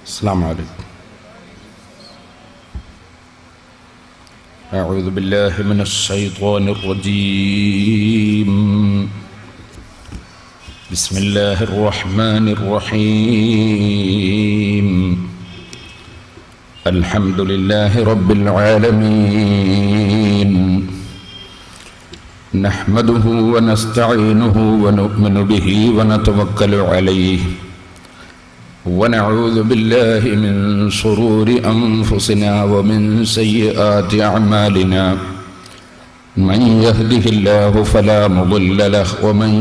السلام عليكم. أعوذ بالله من الشيطان الرجيم. بسم الله الرحمن الرحيم. الحمد لله رب العالمين. نحمده ونستعينه ونؤمن به ونتوكل عليه، ونعوذ بالله من شرور أنفسنا ومن سيئات أعمالنا. من يهده الله فلا مضل له ومن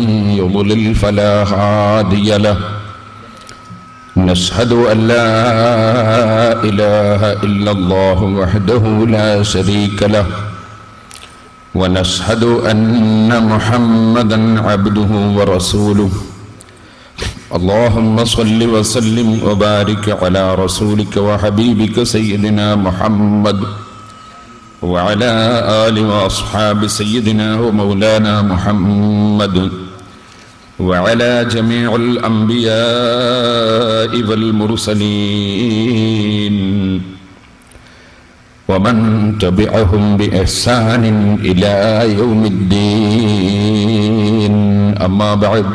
يضلل فلا هادي له. نشهد أن لا إله إلا الله وحده لا شريك له، ونشهد أن محمدا عبده ورسوله. اللهم صل وسلم وبارك على رسولك وحبيبك سيدنا محمد وعلى آل وأصحاب سيدنا ومولانا محمد وعلى جميع الأنبياء والمرسلين ومن تبعهم بإحسان إلى يوم الدين. أما بعد،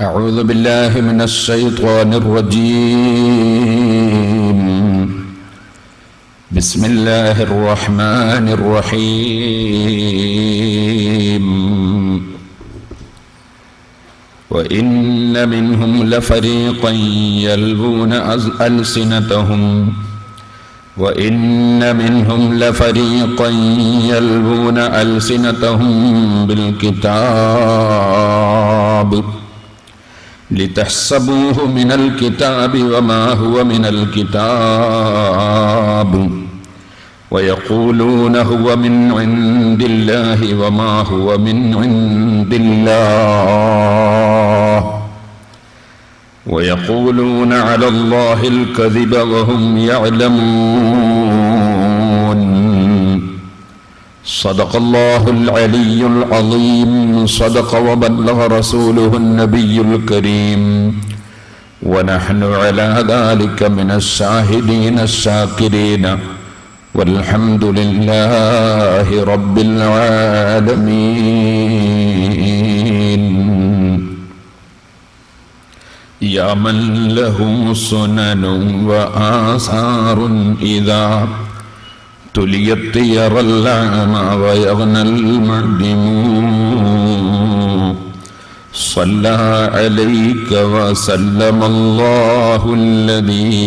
أعوذ بالله من الشيطان الرجيم. بسم الله الرحمن الرحيم. وإن منهم لفريقا يلوون ألسنتهم بالكتاب لتحسبوه من الكتاب وما هو من الكتاب، ويقولون هو من عند الله وما هو من عند الله، ويقولون على الله الكذب وهم يعلمون. صدق الله العلي العظيم. صدق وبلغ رسوله النبي الكريم، ونحن على ذلك من الشاهدين الشاكرين، والحمد لله رب العالمين. يا من له سنن وآثار إذا تليت يرى الأعمى ويغنى المعدم، صلى عليك وسلم الله الذي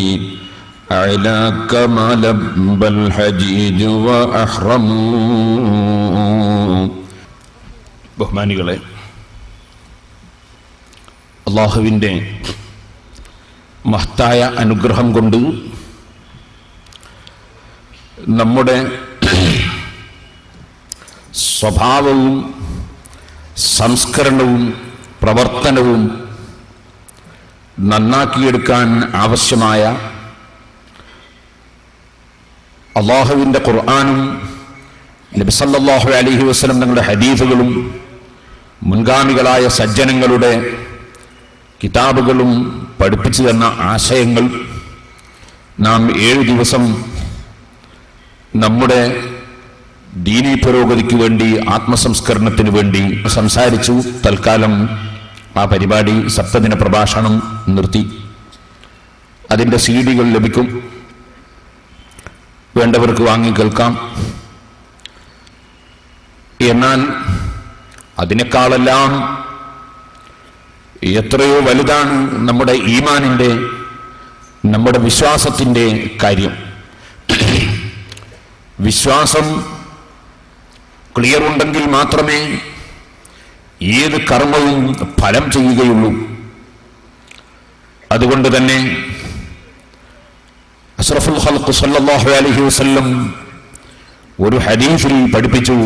أعلاك ما لب الحجيج وأحرم. ബഹുമാനികളെ, അല്ലാഹുവിൻ്റെ മഹത്തായ അനുഗ്രഹം കൊണ്ട് നമ്മുടെ സ്വഭാവവും സംസ്കരണവും പ്രവർത്തനവും നന്നാക്കിയെടുക്കാൻ ആവശ്യമായ അല്ലാഹുവിൻ്റെ ഖുർആനും നബി സല്ലല്ലാഹു അലൈഹി വസല്ലം തങ്ങളുടെ ഹദീസുകളും മുൻഗാമികളായ സജ്ജനങ്ങളുടെ കിതാബുകളും പഠിപ്പിച്ചു തന്ന ആശയങ്ങൾ നാം 7 ദിവസം നമ്മുടെ ദീനീ പുരോഗതിക്ക് വേണ്ടി, ആത്മസംസ്കരണത്തിന് വേണ്ടി സംസാരിച്ചു. തൽക്കാലം ആ പരിപാടി സപ്തദിന പ്രഭാഷണം നിർത്തി. അതിൻ്റെ CD-കൾ ലഭിക്കും, വേണ്ടവർക്ക് വാങ്ങി കേൾക്കാം. എന്നാൽ അതിനേക്കാളെല്ലാം എത്രയോ വലുതാണ് നമ്മുടെ ഈമാനിൻ്റെ, നമ്മുടെ വിശ്വാസത്തിൻ്റെ കാര്യം. വിശ്വാസം ക്ലിയർ ഉണ്ടെങ്കിൽ മാത്രമേ ഏത് കർമ്മവും ഫലം ചെയ്യുകയുള്ളൂ. അതുകൊണ്ട് തന്നെ അഷ്റഫുൽ ഖൽഖ് സല്ലല്ലാഹു അലൈഹി വസല്ലം ഒരു ഹദീസിൽ പഠിപ്പിച്ചു,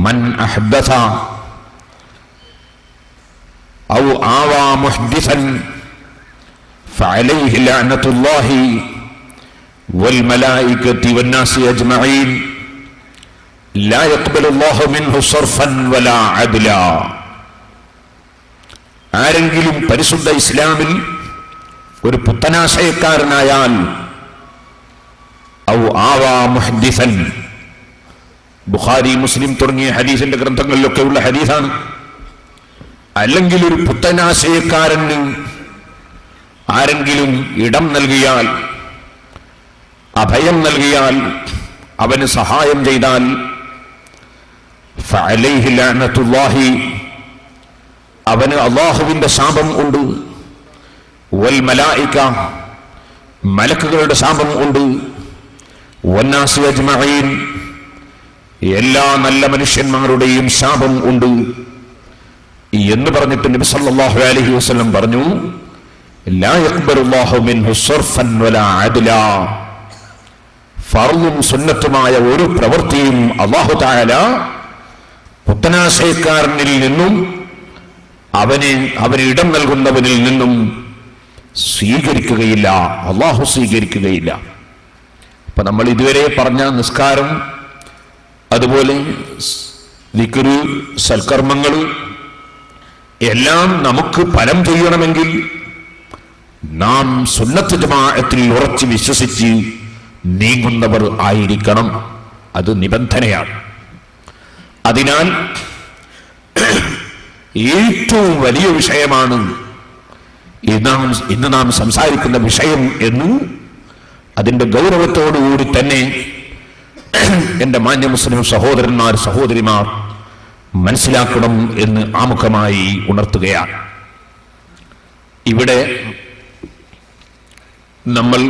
മൻ അഹ്ദസ ഔ ആവാ മുഹ്ദിസൻ ഫഅലൈഹി ലഅനത്തുല്ലാഹി വൽ മലായികതി വന്നാസി അജ്മഈൻ ലാ യഖ്ബലുല്ലാഹു മിൻഹു സർഫൻ വലാ അദ്ല. ആരെങ്കിലും പരിശുദ്ധ ഇസ്ലാമിൽ ഒരു പുത്തനാശയക്കാരനായാൽ ഔ ആവാ മുഹദ്ദിസൻ, ബുഖാരി മുസ്ലിം തുടങ്ങിയ ഹദീസിന്റെ ഗ്രന്ഥങ്ങളിലൊക്കെ ഉള്ള ഹദീസാണ്. അല്ലെങ്കിൽ ഒരു പുത്തനാശയക്കാരന് ആരെങ്കിലും ഇടം നൽകിയാൽ, അഭയം നൽകിയാൽ, അവന് സഹായം ചെയ്താൽ ഫഅലൈഹി ലഅനത്തുല്ലാഹി, അവന് അല്ലാഹുവിന്റെ ശാപം ഉണ്ട്, വൽ മലായിക, മലക്കുകളുടെ ശാപം ഉണ്ട്, വന്നാസി അജ്മഈൻ, എല്ലാ നല്ല മനുഷ്യന്മാരുടെയും ശാപം ഉണ്ട് എന്ന് പറഞ്ഞിട്ട് നബി സല്ലല്ലാഹു അലൈഹി വസല്ലം പറഞ്ഞു, ലാ യഖ്ബലുല്ലാഹു മിൻഹു സർഫൻ വലാ അദ്ലാ, ഫർളും സുന്നത്തുമായ ഒരു പ്രവൃത്തിയും അല്ലാഹു തആല പുത്തനാശയക്കാരനിൽ നിന്നും അവന് ഇടം നൽകുന്നവനിൽ നിന്നും സ്വീകരിക്കുകയില്ല, അല്ലാഹു സ്വീകരിക്കുകയില്ല. അപ്പൊ നമ്മൾ ഇതുവരെ പറഞ്ഞ നിസ്കാരം, അതുപോലെ ദിക്റ്, സൽക്കർമ്മങ്ങൾ എല്ലാം നമുക്ക് ഫലം ചെയ്യണമെങ്കിൽ നാം സുന്നത്ത് ജമാഅത്തിൽ ഉറച്ചു വിശ്വസിച്ച് നീങ്ങുന്നവർ ആയിരിക്കണം. അത് നിബന്ധനയാണ്. അതിനാൽ ഏറ്റവും വലിയ വിഷയമാണ് ഇന്ന് നാം സംസാരിക്കുന്ന വിഷയം എന്ന് അതിന്റെ ഗൗരവത്തോടുകൂടി തന്നെ എന്റെ മാന്യ മുസ്ലിം സഹോദരന്മാർ, സഹോദരിമാർ മനസ്സിലാക്കണം എന്ന് ആമുഖമായി ഉണർത്തുകയാണ്. ഇവിടെ നമ്മൾ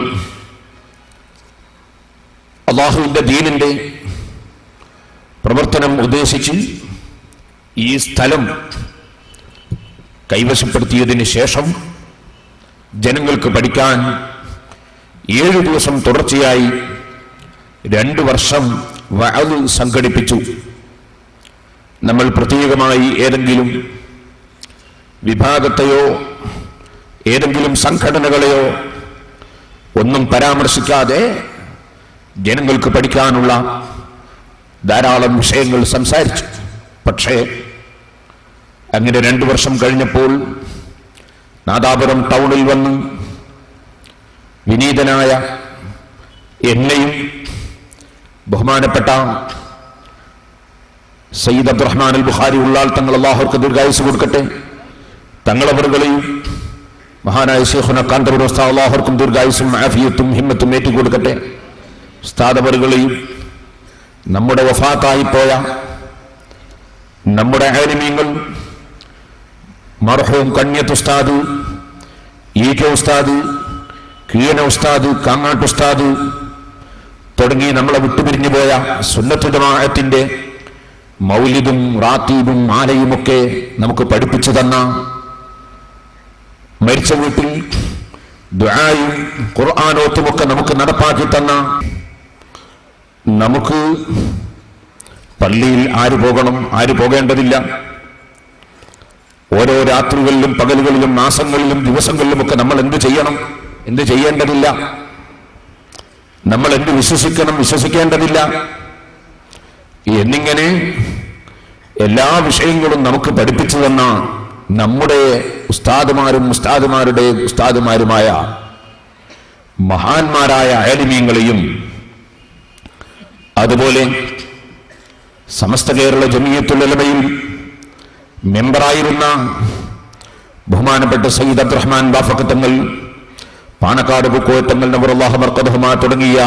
അല്ലാഹുവിന്റെ ദീനിന്റെ പ്രവർത്തനം ഉദ്ദേശിച്ച് ഈ സ്ഥലം കൈവശപ്പെടുത്തിയതിന് ശേഷം ജനങ്ങൾക്ക് പഠിക്കാൻ 7 ദിവസം തുടർച്ചയായി 2 വർഷം വഅദ് സംഘടിപ്പിച്ചു. നമ്മൾ പ്രത്യേകമായി ഏതെങ്കിലും വിഭാഗത്തെയോ ഏതെങ്കിലും സംഘടനകളെയോ ഒന്നും പരാമർശിക്കാതെ ജനങ്ങൾക്ക് പഠിക്കാനുള്ള ധാരാളം വിഷയങ്ങൾ സംസാരിച്ചു. പക്ഷേ അങ്ങനെ 2 വർഷം കഴിഞ്ഞപ്പോൾ നാദാപുരം ടൗണിൽ വന്ന് വിനീതനായ എന്നെയും ബഹുമാനപ്പെട്ട സയ്യിദ് അബ്ദുറഹ്മാൻ അൽ ബുഖാരി ഉള്ളാൾ തങ്ങൾ, അല്ലാഹുവിற்கு ദീർഘായുസ്സ് കൊടുക്കട്ടെ, തങ്ങളവറുകളെയും മഹാനായ ശൈഖുന കാന്തപുര ഉസ്താദ്, അല്ലാഹുവിനും ദീർഘായുസ്സും ആഫിയത്തും ഹിമ്മത്തും ഏറ്റിക്കൊടുക്കട്ടെ, ഉസ്താദവറുകളെയും നമ്മുടെ വഫാത്തായിപ്പോയ നമ്മുടെ ആലിമീങ്ങൾ മർഹൂം കണ്യത്ത് ഉസ്താദ്, EK ഉസ്താദ്, കീഴന ഉസ്താദ്, കാങ്ങാട്ട് ഉസ്താദ് തുടങ്ങി നമ്മളെ വിട്ടുപിരിഞ്ഞു പോയ സുന്നത്ത് ജമാഅത്തിന്റെ മൗലിദും റാത്തീബും മാലയുമൊക്കെ നമുക്ക് പഠിപ്പിച്ചു തന്ന, മരിച്ച വീട്ടിൽ ദുആയും ഖുർആനോത്തുമൊക്കെ നമുക്ക് നടപ്പാക്കി തന്ന, നമുക്ക് പള്ളിയിൽ ആര് പോകണം, ആര് പോകേണ്ടതില്ല, ഓരോ രാത്രികളിലും പകലുകളിലും മാസങ്ങളിലും ദിവസങ്ങളിലുമൊക്കെ നമ്മൾ എന്ത് ചെയ്യണം, എന്ത് ചെയ്യേണ്ടതില്ല, നമ്മൾ എന്ത് വിശ്വസിക്കണം, വിശ്വസിക്കേണ്ടതില്ല എന്നിങ്ങനെ എല്ലാ വിഷയങ്ങളും നമുക്ക് പഠിപ്പിച്ചു തന്ന നമ്മുടെ ഉസ്താദുമാരും ഉസ്താദുമാരുടെ ഉസ്താദുമാരുമായ മഹാന്മാരായ ആലിമീങ്ങളെയും, അതുപോലെ സമസ്ത കേരള ജമിയത്തുൽ ഉലമയിൽ മെമ്പറായിരുന്ന ബഹുമാനപ്പെട്ട സയ്യിദ് അബ്ദുറഹ്മാൻ ബാഫഖ് തങ്ങൾ, പാണക്കാട് പൂക്കോയത്തങ്ങൾ നവറുല്ലാഹു മർഖദഹുമാ തുടങ്ങിയ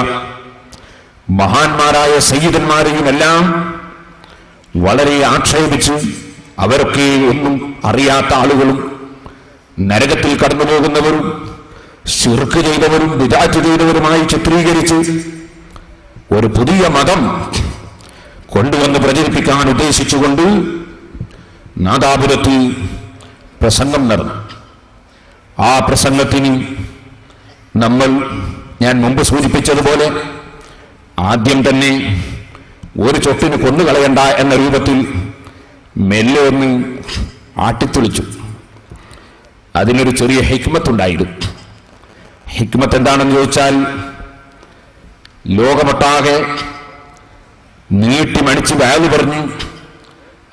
മഹാന്മാരായ സയ്യിദന്മാരെയും എല്ലാം വളരെ ആക്ഷേപിച്ച് അവരൊക്കെ ഒന്നും അറിയാത്ത ആളുകളും നരകത്തിൽ കടന്നു പോകുന്നവരും ശിർക്ക് ചെയ്തവരും ബിദ്അത്ത് ചെയ്തവരുമായി ചിത്രീകരിച്ച് ഒരു പുതിയ മതം കൊണ്ടുവന്ന് പ്രചരിപ്പിക്കാൻ ഉദ്ദേശിച്ചുകൊണ്ട് നാദാപുരത്ത് പ്രസംഗം നടന്നു. ആ പ്രസംഗത്തിന് ഞാൻ മുമ്പ് സൂചിപ്പിച്ചതുപോലെ ആദ്യം തന്നെ ഒരു ചൊട്ടിന് കൊന്നുകളയണ്ട എന്ന രൂപത്തിൽ മെല്ലെ ഒന്ന് ആട്ടിത്തെളിച്ചു. അതിനൊരു ചെറിയ ഹിക്മത്തുണ്ടായിരുന്നു. ഹിക്മത്ത് എന്താണെന്ന് ചോദിച്ചാൽ, ലോകമൊട്ടാകെ നീട്ടിമണിച്ച് വാല് പറഞ്ഞ്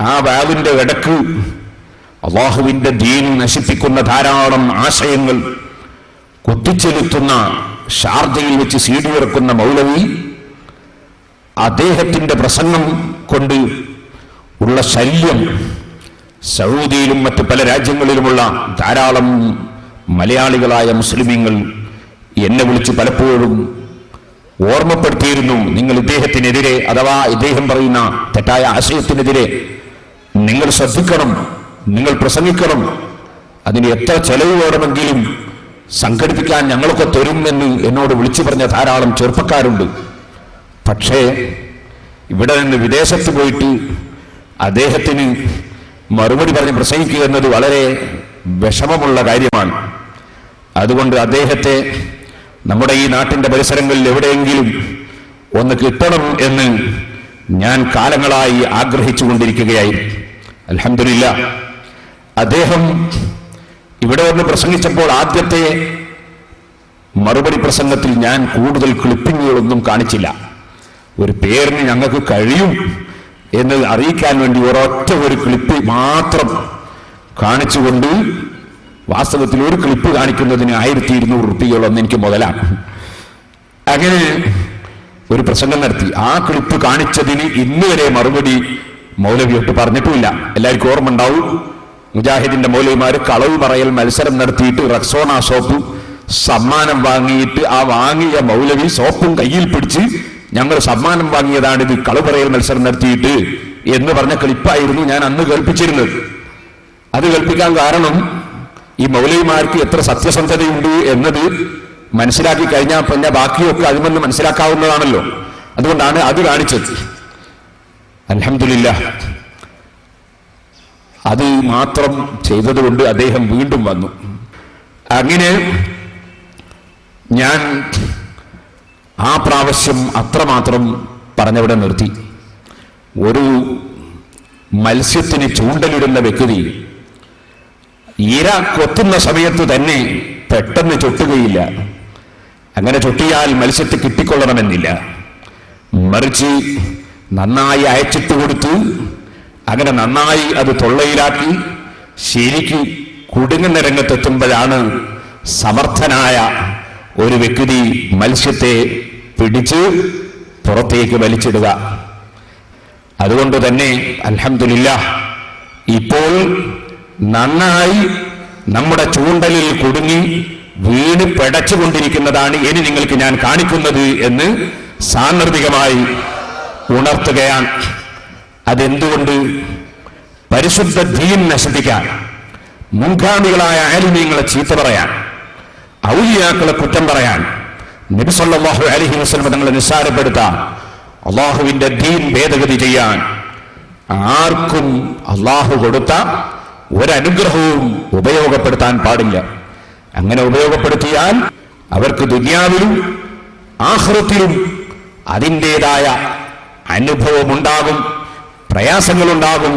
ആ വാലിന്റെ ഇടക്ക് അല്ലാഹുവിന്റെ ദീൻ നശിപ്പിക്കുന്ന ധാരാളം ആശയങ്ങൾ കുത്തിച്ചെലുത്തുന്ന ഷാർജയിൽ വെച്ച് CD ഇറക്കുന്ന മൗലവി അദ്ദേഹത്തിന്റെ പ്രസംഗം കൊണ്ട് ഉള്ള ശല്യം സൗദിയിലും മറ്റ് പല രാജ്യങ്ങളിലുമുള്ള ധാരാളം മലയാളികളായ മുസ്ലിമീങ്ങൾ എന്നെ വിളിച്ച് പലപ്പോഴും ഓർമ്മപ്പെടുത്തിയിരുന്നു. നിങ്ങൾ ഇദ്ദേഹത്തിനെതിരെ, അഥവാ ഇദ്ദേഹം പറയുന്ന തെറ്റായ ആശയത്തിനെതിരെ നിങ്ങൾ ശ്രദ്ധിക്കണം, നിങ്ങൾ പ്രസംഗിക്കണം, അതിന് എത്ര ചെലവ് വേണമെങ്കിലും സംഘടിപ്പിക്കാൻ ഞങ്ങളൊക്കെ തരുമെന്ന് എന്നോട് വിളിച്ചു പറഞ്ഞ ധാരാളം ചെറുപ്പക്കാരുണ്ട്. പക്ഷേ ഇവിടെ നിന്ന് വിദേശത്ത് പോയിട്ട് അദ്ദേഹത്തിന് മറുപടി പറഞ്ഞ് പ്രസംഗിക്കുക എന്നത് വളരെ വിഷമമുള്ള കാര്യമാണ്. അതുകൊണ്ട് അദ്ദേഹത്തെ നമ്മുടെ ഈ നാട്ടിൻ്റെ പരിസരങ്ങളിൽ എവിടെയെങ്കിലും ഒന്ന് കിട്ടണം എന്ന് ഞാൻ കാലങ്ങളായി ആഗ്രഹിച്ചുകൊണ്ടിരിക്കുകയായിരുന്നു. അൽഹംദുലില്ലാഹ് അദ്ദേഹം ഇവിടെ വന്ന് പ്രസംഗിച്ചപ്പോൾ ആദ്യത്തെ മറുപടി പ്രസംഗത്തിൽ ഞാൻ കൂടുതൽ ക്ലിപ്പിങ്ങുകളൊന്നും കാണിച്ചില്ല. ഒരു പേരിന് ഞങ്ങൾക്ക് കഴിയും എന്ന് അറിയിക്കാൻ വേണ്ടി ഒരൊറ്റ ഒരു ക്ലിപ്പ് മാത്രം കാണിച്ചുകൊണ്ട്, വാസ്തവത്തിൽ ഒരു ക്ലിപ്പ് കാണിക്കുന്നതിന് 1200 രൂപയോളം എനിക്ക് മുതലാണ്. അങ്ങനെ ഒരു പ്രസംഗം നടത്തി. ആ ക്ലിപ്പ് കാണിച്ചതിന് ഇന്നുവരെ മറുപടി മൗലവിയോട്ട് പറഞ്ഞിട്ടുമില്ല. എല്ലാവർക്കും ഓർമ്മ ഉണ്ടാവും, മുജാഹിദിന്റെ മൗലവിമാർ കളവ് പറയൽ മത്സരം നടത്തിയിട്ട് റക്സോണ സോപ്പ് സമ്മാനം വാങ്ങിയിട്ട് ആ വാങ്ങിയ മൗലവി സോപ്പും കയ്യിൽ പിടിച്ച് ഞങ്ങൾ സമ്മാനം വാങ്ങിയതാണിത്, കളവ് പറയൽ മത്സരം നടത്തിയിട്ട് എന്ന് പറഞ്ഞ ക്ലിപ്പായിരുന്നു ഞാൻ അന്ന് കേൾപ്പിച്ചിരുന്നത്. അത് കേൾപ്പിക്കാൻ കാരണം ഈ മൗലവിമാർക്ക് എത്ര സത്യസന്ധതയുണ്ട് എന്നത് മനസ്സിലാക്കി കഴിഞ്ഞാൽ പിന്നെ ബാക്കിയൊക്കെ അതിൽ മനസ്സിലാക്കാവുന്നതാണല്ലോ. അതുകൊണ്ടാണ് അത് കാണിച്ചത്. അൽഹംദുലില്ലാഹ് അത് മാത്രം ചെയ്തതുകൊണ്ട് അദ്ദേഹം വീണ്ടും വന്നു. അങ്ങനെ ഞാൻ ആ പ്രാവശ്യം അത്രമാത്രം പറഞ്ഞവിടെ നിർത്തി. ഒരു മത്സ്യത്തിന് ചൂണ്ടലിടുന്ന വ്യക്തി ഇര കൊത്തുന്ന സമയത്ത് തന്നെ പെട്ടെന്ന് ചൊട്ടുകയില്ല. അങ്ങനെ ചൊട്ടിയാൽ മത്സ്യത്തെ കിട്ടിക്കൊള്ളണമെന്നില്ല. മറിച്ച് നന്നായി അയച്ചിട്ട് കൊടുത്ത് അങ്ങനെ നന്നായി അത് തൊള്ളയിലാക്കി ശരിക്ക് കുടുങ്ങുന്ന രംഗത്തെത്തുമ്പോഴാണ് സമർത്ഥനായ ഒരു വ്യക്തി മത്സ്യത്തെ പിടിച്ച് പുറത്തേക്ക് വലിച്ചിടുക. അതുകൊണ്ട് തന്നെ അൽഹംദുലില്ലാഹ് ഇപ്പോൾ നന്നായി നമ്മുടെ ചൂണ്ടലിൽ കുടുങ്ങി വീണ് പിടച്ചുകൊണ്ടിരിക്കുന്നതാണ് ഇനി നിങ്ങൾക്ക് ഞാൻ കാണിക്കുന്നത് എന്ന് സാന്ദർഭികമായി ഉണർത്തുകയാണ്. അതെന്തുകൊണ്ട്? പരിശുദ്ധ ദീൻ നശിപ്പിക്കാൻ, മുൻഗാമികളായ ആലിമീങ്ങളെ ചീത്ത പറയാൻ, ഔലിയാക്കളെ കുറ്റം പറയാൻ, നബി സല്ലല്ലാഹു അലൈഹി വസല്ലം തങ്ങളെ നിസ്സാരപ്പെടുത്താൻ, അള്ളാഹുവിന്റെ ദീൻ ഭേദഗതി ചെയ്യാൻ ആർക്കും അള്ളാഹു കൊടുത്ത ഒരനുഗ്രഹവും ഉപയോഗപ്പെടുത്താൻ പാടില്ല. അങ്ങനെ ഉപയോഗപ്പെടുത്തിയാൽ അവർക്ക് ദുനിയാവിലും ആഖിറത്തിലും അതിൻ്റെതായ അനുഭവമുണ്ടാകും, പ്രയാസങ്ങളുണ്ടാകും,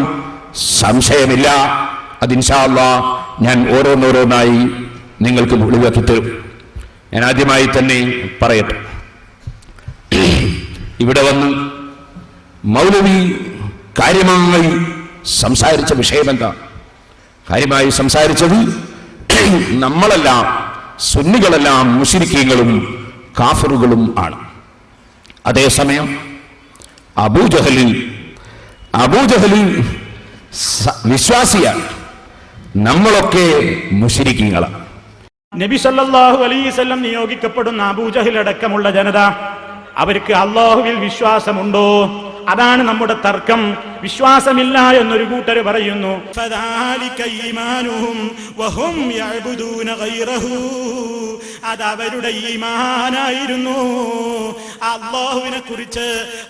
സംശയമില്ല. അത് ഇൻഷാ അല്ലാഹ് ഞാൻ ഓരോന്നോരോന്നായി നിങ്ങൾക്ക് വെളിവാക്കി തരും. ഞാൻ ആദ്യമായി തന്നെ പറയട്ടെ, ഇവിടെ വന്ന് മൗലവി കാര്യമായി സംസാരിച്ച വിഷയമെന്താ? കാര്യമായി സംസാരിച്ചത് നമ്മളെല്ലാം സുന്നികളെല്ലാം മുശ്രിക്കീങ്ങളും കാഫിറുകളും ആണ്. അതേസമയം അബൂജഹൽ വിശ്വാസിയാണ്, നമ്മളൊക്കെ മുശ്രിക്കീങ്ങളാണ്. നബി സല്ലല്ലാഹു അലൈഹി വസല്ലം നിയോഗിക്കപ്പെടുന്ന അബൂജഹൽ അടക്കമുള്ള ജനത, അവർക്ക് അല്ലാഹുവിൽ വിശ്വാസമുണ്ടോ? അതാണ് നമ്മുടെ തർക്കം. വിശ്വാസമില്ല എന്നൊരു കൂട്ടർ പറയുന്നു. അത് അവരുടെ ഈമാനായിരുന്നു. അല്ലാഹുവിനെ കുറിച്ച്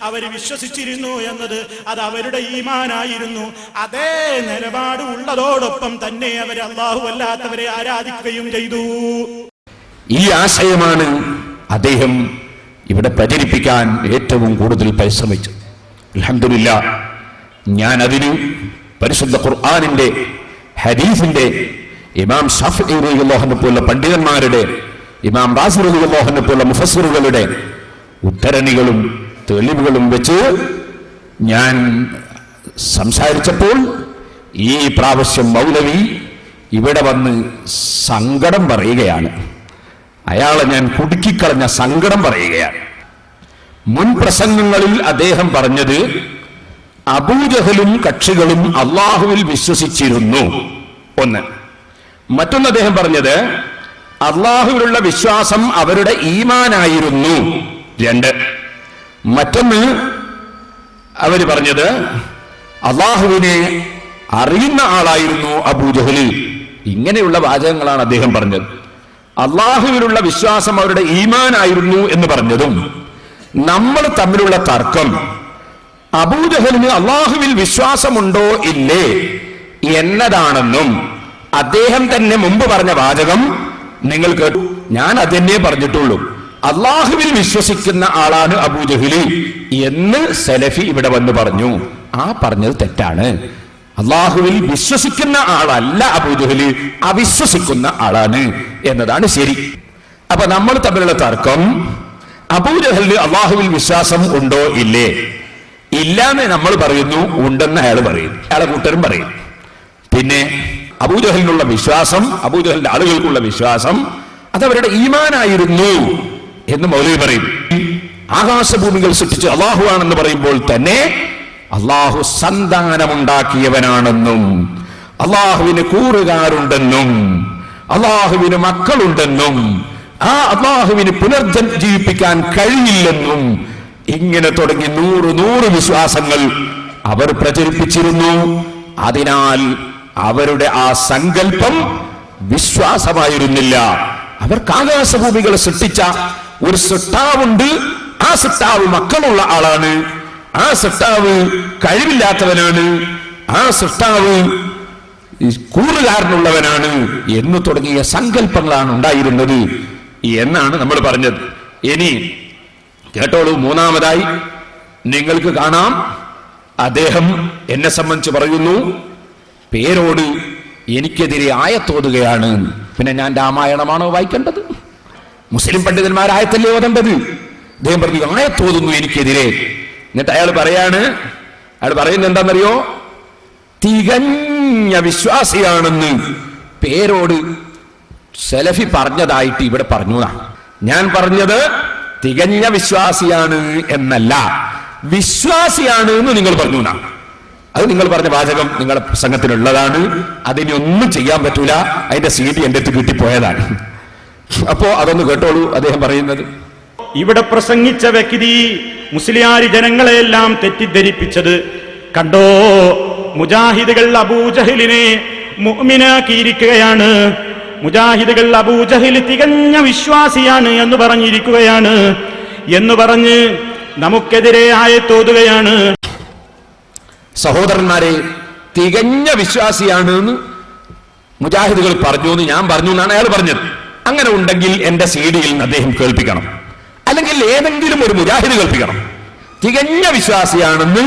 അവർ വിശ്വസിച്ചിരുന്നു എന്നത് അത് അവരുടെ ഈമാനായിരുന്നു. അതേ നിലപാട് ഉള്ളതോടൊപ്പം തന്നെ അവർ അല്ലാഹു അല്ലാത്തവരെ ആരാധിക്കുകയും ചെയ്തു. ഈ ആശയമാണ് അദ്ദേഹം ഇവിടെ പ്രചരിപ്പിക്കാൻ ഏറ്റവും കൂടുതൽ പരിശ്രമിച്ചു. അൽഹംദുലില്ലാഹ് ഞാൻ അതിന് പരിശുദ്ധ ഖുർആനിന്റെ ഹദീസിന്റെ ഇമാം ശാഫിഈ റളിയല്ലാഹു അൻഹു പോലുള്ള പണ്ഡിതന്മാരുടെ, ഇമാം റാസി റളിയല്ലാഹു അൻഹു പോലുള്ള മുഫസ്സിറുകളുടെ ഉദ്ധരണികളും തെളിവുകളും വെച്ച് ഞാൻ സംസാരിച്ചപ്പോൾ ഈ പ്രാവശ്യം മൗലവി ഇവിടെ വന്ന് സങ്കടം പറയുകയാണ്. അയാളെ ഞാൻ കുടുക്കിക്കളഞ്ഞ സങ്കടം പറയുകയാണ്. മുൻ പ്രസംഗങ്ങളിൽ അദ്ദേഹം പറഞ്ഞത് അബൂജഹലും കക്ഷികളും അള്ളാഹുവിൽ വിശ്വസിച്ചിരുന്നു, ഒന്ന്. മറ്റൊന്ന് അദ്ദേഹം പറഞ്ഞത് അള്ളാഹുവിലുള്ള വിശ്വാസം അവരുടെ ഈമാനായിരുന്നു, രണ്ട്. മറ്റൊന്ന് അവര് പറഞ്ഞത് അള്ളാഹുവിനെ അറിയുന്ന ആളായിരുന്നു അബൂജഹല്. ഇങ്ങനെയുള്ള വാചകങ്ങളാണ് അദ്ദേഹം പറഞ്ഞത്. അള്ളാഹുവിലുള്ള വിശ്വാസം അവരുടെ ഈമാനായിരുന്നു എന്ന് പറഞ്ഞതും നമ്മൾ തമ്മിലുള്ള തർക്കം അബൂജഹലിന് അള്ളാഹുവിൽ വിശ്വാസമുണ്ടോ ഇല്ലേ എന്നതാണെന്നും അദ്ദേഹം തന്നെ മുമ്പ് പറഞ്ഞ വാചകം നിങ്ങൾ കേട്ടു. ഞാൻ അതെന്നെ പറഞ്ഞിട്ടുള്ളൂ. അള്ളാഹുവിൽ വിശ്വസിക്കുന്ന ആളാണ് അബൂജഹല് എന്ന് സലഫി ഇവിടെ വന്ന് പറഞ്ഞു. ആ പറഞ്ഞത് തെറ്റാണ്. അള്ളാഹുവിൽ വിശ്വസിക്കുന്ന ആളല്ല അബൂജഹല്, അവിശ്വസിക്കുന്ന ആളാണ് എന്നതാണ് ശരി. അപ്പൊ നമ്മൾ തമ്മിലുള്ള തർക്കം അബൂജഹലിന് അള്ളാഹുവിൽ വിശ്വാസം ഉണ്ടോ ഇല്ലേ? ഇല്ലാന്ന് നമ്മൾ പറയുന്നു, ഉണ്ടെന്ന് അയാൾ പറയും, അയാളെ കൂട്ടരും പറയും. പിന്നെ അബൂജഹലിനുള്ള വിശ്വാസം, അബൂജഹലിന്റെ ആളുകൾക്കുള്ള വിശ്വാസം അതവരുടെ ഈമാനായിരുന്നു എന്ന് മൗലവി പറയും. ആകാശഭൂമികൾ സൃഷ്ടിച്ച് അള്ളാഹു ആണെന്ന് പറയുമ്പോൾ തന്നെ അള്ളാഹു സന്താനമുണ്ടാക്കിയവനാണെന്നും അള്ളാഹുവിന് കൂറുകാരുണ്ടെന്നും അള്ളാഹുവിന് മക്കളുണ്ടെന്നും ആ അള്ളാഹുവിന് പുനർജീവിപ്പിക്കാൻ കഴിയില്ലെന്നും ഇങ്ങനെ തുടങ്ങി 100 വിശ്വാസങ്ങൾ അവർ പ്രചരിപ്പിച്ചിരുന്നു. അതിനാൽ അവരുടെ ആ സങ്കല്പം വിശ്വാസമായിരുന്നില്ല. അവർക്ക് ആകാശഭൂമികളെ സൃഷ്ടിച്ച ഒരു സൃഷ്ടാവുണ്ട്, ആ സൃഷ്ടാവ് മക്കളുള്ള ആളാണ്, ആ സൃഷ്ടാവ് കഴിവില്ലാത്തവനാണ്, ആ സൃഷ്ടാവ് കൂറുകാരനുള്ളവനാണ് എന്ന് തുടങ്ങിയ സങ്കല്പങ്ങളാണ് ഉണ്ടായിരുന്നത് എന്നാണ് നമ്മൾ പറഞ്ഞത്. ഇനി കേട്ടോളൂ, മൂന്നാമതായി നിങ്ങൾക്ക് കാണാം, അദ്ദേഹം എന്നെ സംബന്ധിച്ച് പറയുന്നു പേരോട് എനിക്കെതിരെ ആയത്തോതുകയാണ്. പിന്നെ ഞാൻ രാമായണമാണോ വായിക്കേണ്ടത്? മുസ്ലിം പണ്ഡിതന്മാർ ആയത്തല്ലേ ഓതേണ്ടത്? അദ്ദേഹം പറഞ്ഞു ആയത്തോതുന്നു എനിക്കെതിരെ. എന്നിട്ട് അയാൾ പറയുന്നത് എന്താണെന്നറിയോ? തികഞ്ഞ വിശ്വാസിയാണെന്ന് പേരോട് സലഫി പറഞ്ഞതായിട്ട് ഇവിടെ പറഞ്ഞു. ഞാൻ പറഞ്ഞത് തികഞ്ഞ വിശ്വാസിയാണ് എന്നല്ല, വിശ്വാസിയാണ് എന്ന് നിങ്ങൾ പറഞ്ഞു. അത് നിങ്ങൾ പറഞ്ഞ വാചകം നിങ്ങളുടെ പ്രസംഗത്തിനുള്ളതാണ്, അതിനൊന്നും ചെയ്യാൻ പറ്റൂല, അതിന്റെ CD എന്റെ അടുത്ത് കിട്ടിപ്പോയതാണ്. അപ്പോ അതൊന്ന് കേട്ടോളൂ അദ്ദേഹം പറയുന്നത്. ഇവിടെ പ്രസംഗിച്ച വ്യക്തി മുസ്ലിയാരി ജനങ്ങളെയെല്ലാം തെറ്റിദ്ധരിപ്പിച്ചത് കണ്ടോ. മുജാഹിദുകൾ അബൂജഹലിനെ മുഅ്മിനാക്കിയിരിക്കുകയാണ്. മുജാഹിദുകൾ അബൂജഹൽ തികഞ്ഞ വിശ്വാസിയാണ് എന്ന് പറഞ്ഞിരിക്കുകയാണ് എന്ന് പറഞ്ഞ് നമുക്കെതിരെ ആയത്തോതുകയാണ്. സഹോദരന്മാരെ, തികഞ്ഞ വിശ്വാസിയാണ് എന്ന് മുജാഹിദുകൾ പറഞ്ഞു എന്ന് ഞാൻ പറഞ്ഞു എന്നാണ് അയാൾ പറഞ്ഞത്. അങ്ങനെ ഉണ്ടെങ്കിൽ എന്റെ CD-യിൽ നിന്ന് അദ്ദേഹം കേൾപ്പിക്കണം, അല്ലെങ്കിൽ ഏതെങ്കിലും ഒരു മുജാഹിദ് കേൾപ്പിക്കണം. തികഞ്ഞ വിശ്വാസിയാണെന്ന്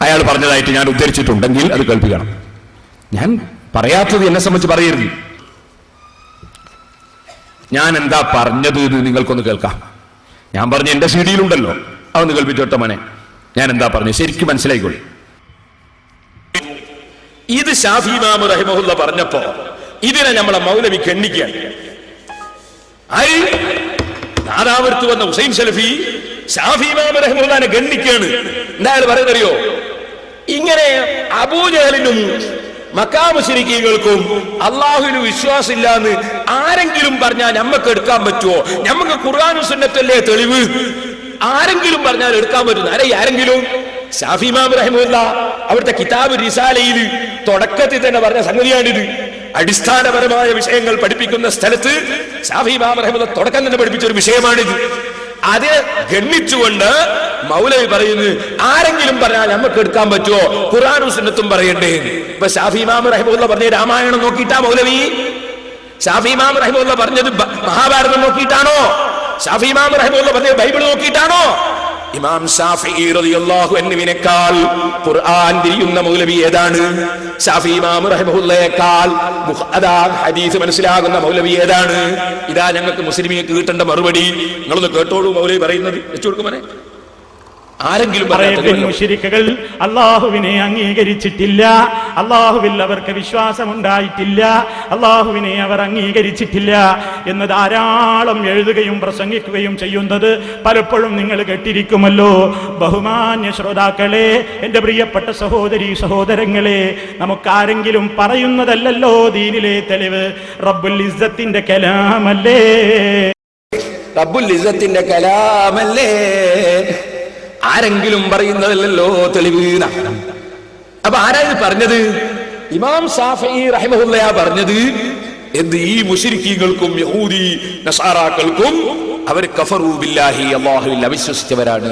അയാൾ പറഞ്ഞതായിട്ട് ഞാൻ ഉദ്ധരിച്ചിട്ടുണ്ടെങ്കിൽ അത് കേൾപ്പിക്കണം. ഞാൻ പറയാത്തത് എന്നെ സംബന്ധിച്ച് പറയരുത്. ഞാൻ എന്താ പറഞ്ഞത് എന്ന് നിങ്ങൾക്കൊന്ന് കേൾക്കാം. ഞാൻ പറഞ്ഞ എന്റെ CD-യിലുണ്ടല്ലോ, അതൊന്ന് കേൾപ്പിച്ചോട്ടെ മോനെ. ഞാൻ എന്താ പറഞ്ഞു ശരിക്കും മനസ്സിലായിക്കോളി. ഇത് ശാഫി ഇമാം റഹിമഹുല്ല പറഞ്ഞപ്പോ ഇതിനെ നമ്മളെ മൗലവി കെണ്ണിക്കുകയാണ്. നാദാവൃത്ത് വന്ന ഹുസൈൻ സലഫി ശാഫി ഇമാം റഹിമഹുല്ലാനെ ഗണ്ണിക്കാണ്. എന്താ പറയുന്നറിയോ? ഇങ്ങനെ അബൂജഹലിനും മക്കാ മുശ്രിക്കീകൾക്കും അള്ളാഹുവിന് വിശ്വാസമില്ല എന്ന് ആരെങ്കിലും പറഞ്ഞാൽ നമ്മക്ക് എടുക്കാൻ പറ്റുമോ? നമുക്ക് ഖുർആനും സുന്നത്തല്ലേ തെളിവ്? ആരെങ്കിലും പറഞ്ഞാൽ എടുക്കാൻ പറ്റുന്നു? ആരെങ്കിലും? ശാഫി ഇമാം റഹിമഹുല്ല അവിടുത്തെ കിതാബ് റിസാലയിൽ തുടക്കത്തിൽ തന്നെ പറഞ്ഞ സംഗതിയാണിത്. അടിസ്ഥാനപരമായ വിഷയങ്ങൾ പഠിപ്പിക്കുന്ന സ്ഥലത്ത് ശാഫി ഇമാം റഹിമഹുല്ല തുടക്കം തന്നെ പഠിപ്പിച്ച ഒരു വിഷയമാണിത്. അത് ഗണ്ണിച്ചുകൊണ്ട് മൗലവി പറയുന്നത് ആരെങ്കിലും പറഞ്ഞാൽ നമുക്ക് എടുക്കാൻ പറ്റുമോ? ഖുർആനും സുന്നത്തും പറയണ്ടേ? ഇപ്പൊ ശാഫി ഇമാം റഹിമഹുല്ല പറഞ്ഞ രാമായണം നോക്കിയിട്ടാ മൗലവി? ശാഫി ഇമാം റഹിമഹുല്ല പറഞ്ഞത് മഹാഭാരതം നോക്കിയിട്ടാണോ? ശാഫി ഇമാം റഹിമഹുല്ല പറഞ്ഞത് ബൈബിൾ നോക്കിയിട്ടാണോ? ഇമാം ശാഫിഈ റളിയല്ലാഹു അൻഹുവിനേക്കാൾ ഖുർആൻ തിരിയുന്ന മൗലവി ഏതാണ്? ശാഫി ഇമാം റഹിമഹുല്ലയേക്കാൾ ഹദീസ് മനസ്സിലാകുന്ന മൗലവി ഏതാണ്? ഇതാ ഞങ്ങൾക്ക് മുസ്ലിമിയക്ക് കിട്ടേണ്ട മറുപടി. നിങ്ങളൊന്ന് കേട്ടോളൂ മൗലവി പറയുന്നത്. വെച്ചു കൊടുക്കുമനെ. ആരെങ്കിലും മുശ്രിക്കുകൾ അള്ളാഹുവിനെ അംഗീകരിച്ചിട്ടില്ല, അള്ളാഹുവിൽ അവർക്ക് വിശ്വാസമുണ്ടായിട്ടില്ല, അള്ളാഹുവിനെ അവർ അംഗീകരിച്ചിട്ടില്ല എന്ന് ധാരാളം എഴുതുകയും പ്രസംഗിക്കുകയും ചെയ്യുന്നത് പലപ്പോഴും നിങ്ങൾ കേട്ടിരിക്കുമല്ലോ. ബഹുമാന്യ ശ്രോതാക്കളെ, എന്റെ പ്രിയപ്പെട്ട സഹോദരീ സഹോദരങ്ങളെ, നമുക്കാരെങ്കിലും പറയുന്നതല്ലല്ലോ ദീനിലെ തെളിവ്. റബ്ബുൽ ഇസ്സത്തിന്റെ കലാമല്ലേ, റബ്ബുൽ ഇസ്സത്തിന്റെ കലാമല്ലേ, ആരെങ്കിലും പറയുന്നതല്ലല്ലോ തെളിവ്. അപ്പൊ ആരാണ് പറഞ്ഞത്? ഇമാം ശാഫിഈ റഹിമഹുല്ലാഹ് പറഞ്ഞത് എന്ത്? ഈ മുശ്രിക്കീകൾക്കും യഹൂദി നസാറാക്കൾക്കും അവർ കഫറൂ ബില്ലാഹി, അല്ലാഹുവിൽ അവിശ്വസിച്ചവരാണ്.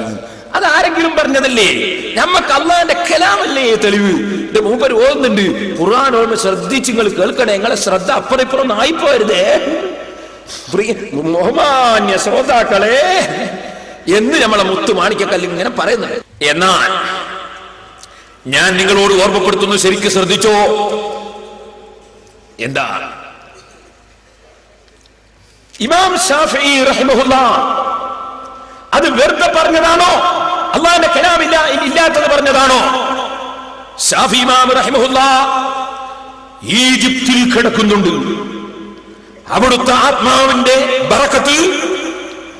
അതാരെങ്കിലും പറഞ്ഞതല്ലേ? നമുക്ക് അള്ളാന്റെ കലാമല്ലേ തെളിവ്. എന്റെ മൂപ്പർ ഓതുന്നുണ്ട്, ഖുർആൻ ഓർമ്മ ശ്രദ്ധിച്ച് നിങ്ങൾ കേൾക്കണേ. നിങ്ങളെ ശ്രദ്ധ അപ്പുറം ഇപ്പുറം ആയിപ്പോരുതേ ബഹുമാന്യ ശ്രോതാക്കളെ എന്ന് നമ്മളെ മുത്തു മാണിക്കക്കല്ല് ഇങ്ങനെ പറയുന്നത്. എന്നാൽ ഞാൻ നിങ്ങളോട് ഓർമ്മപ്പെടുത്തുന്നു, ശരിക്കും ശ്രദ്ധിച്ചോ. എന്താ? ഇമാം ശാഫിഈ റഹിമഹുല്ലാഹ് അത് വെറുതെ പറഞ്ഞതാണോ? അല്ലാഹുവിന്റെ കലാമില്ല ഇല്ലാത്തത് പറഞ്ഞതാണോ? ശാഫിഈ ഇമാം റഹിമഹുല്ലാഹ് ഈജിപ്തിൽ കിടക്കുന്നുണ്ട്. അവിടുത്തെ ആത്മാവിന്റെ ബറക്കത്ത്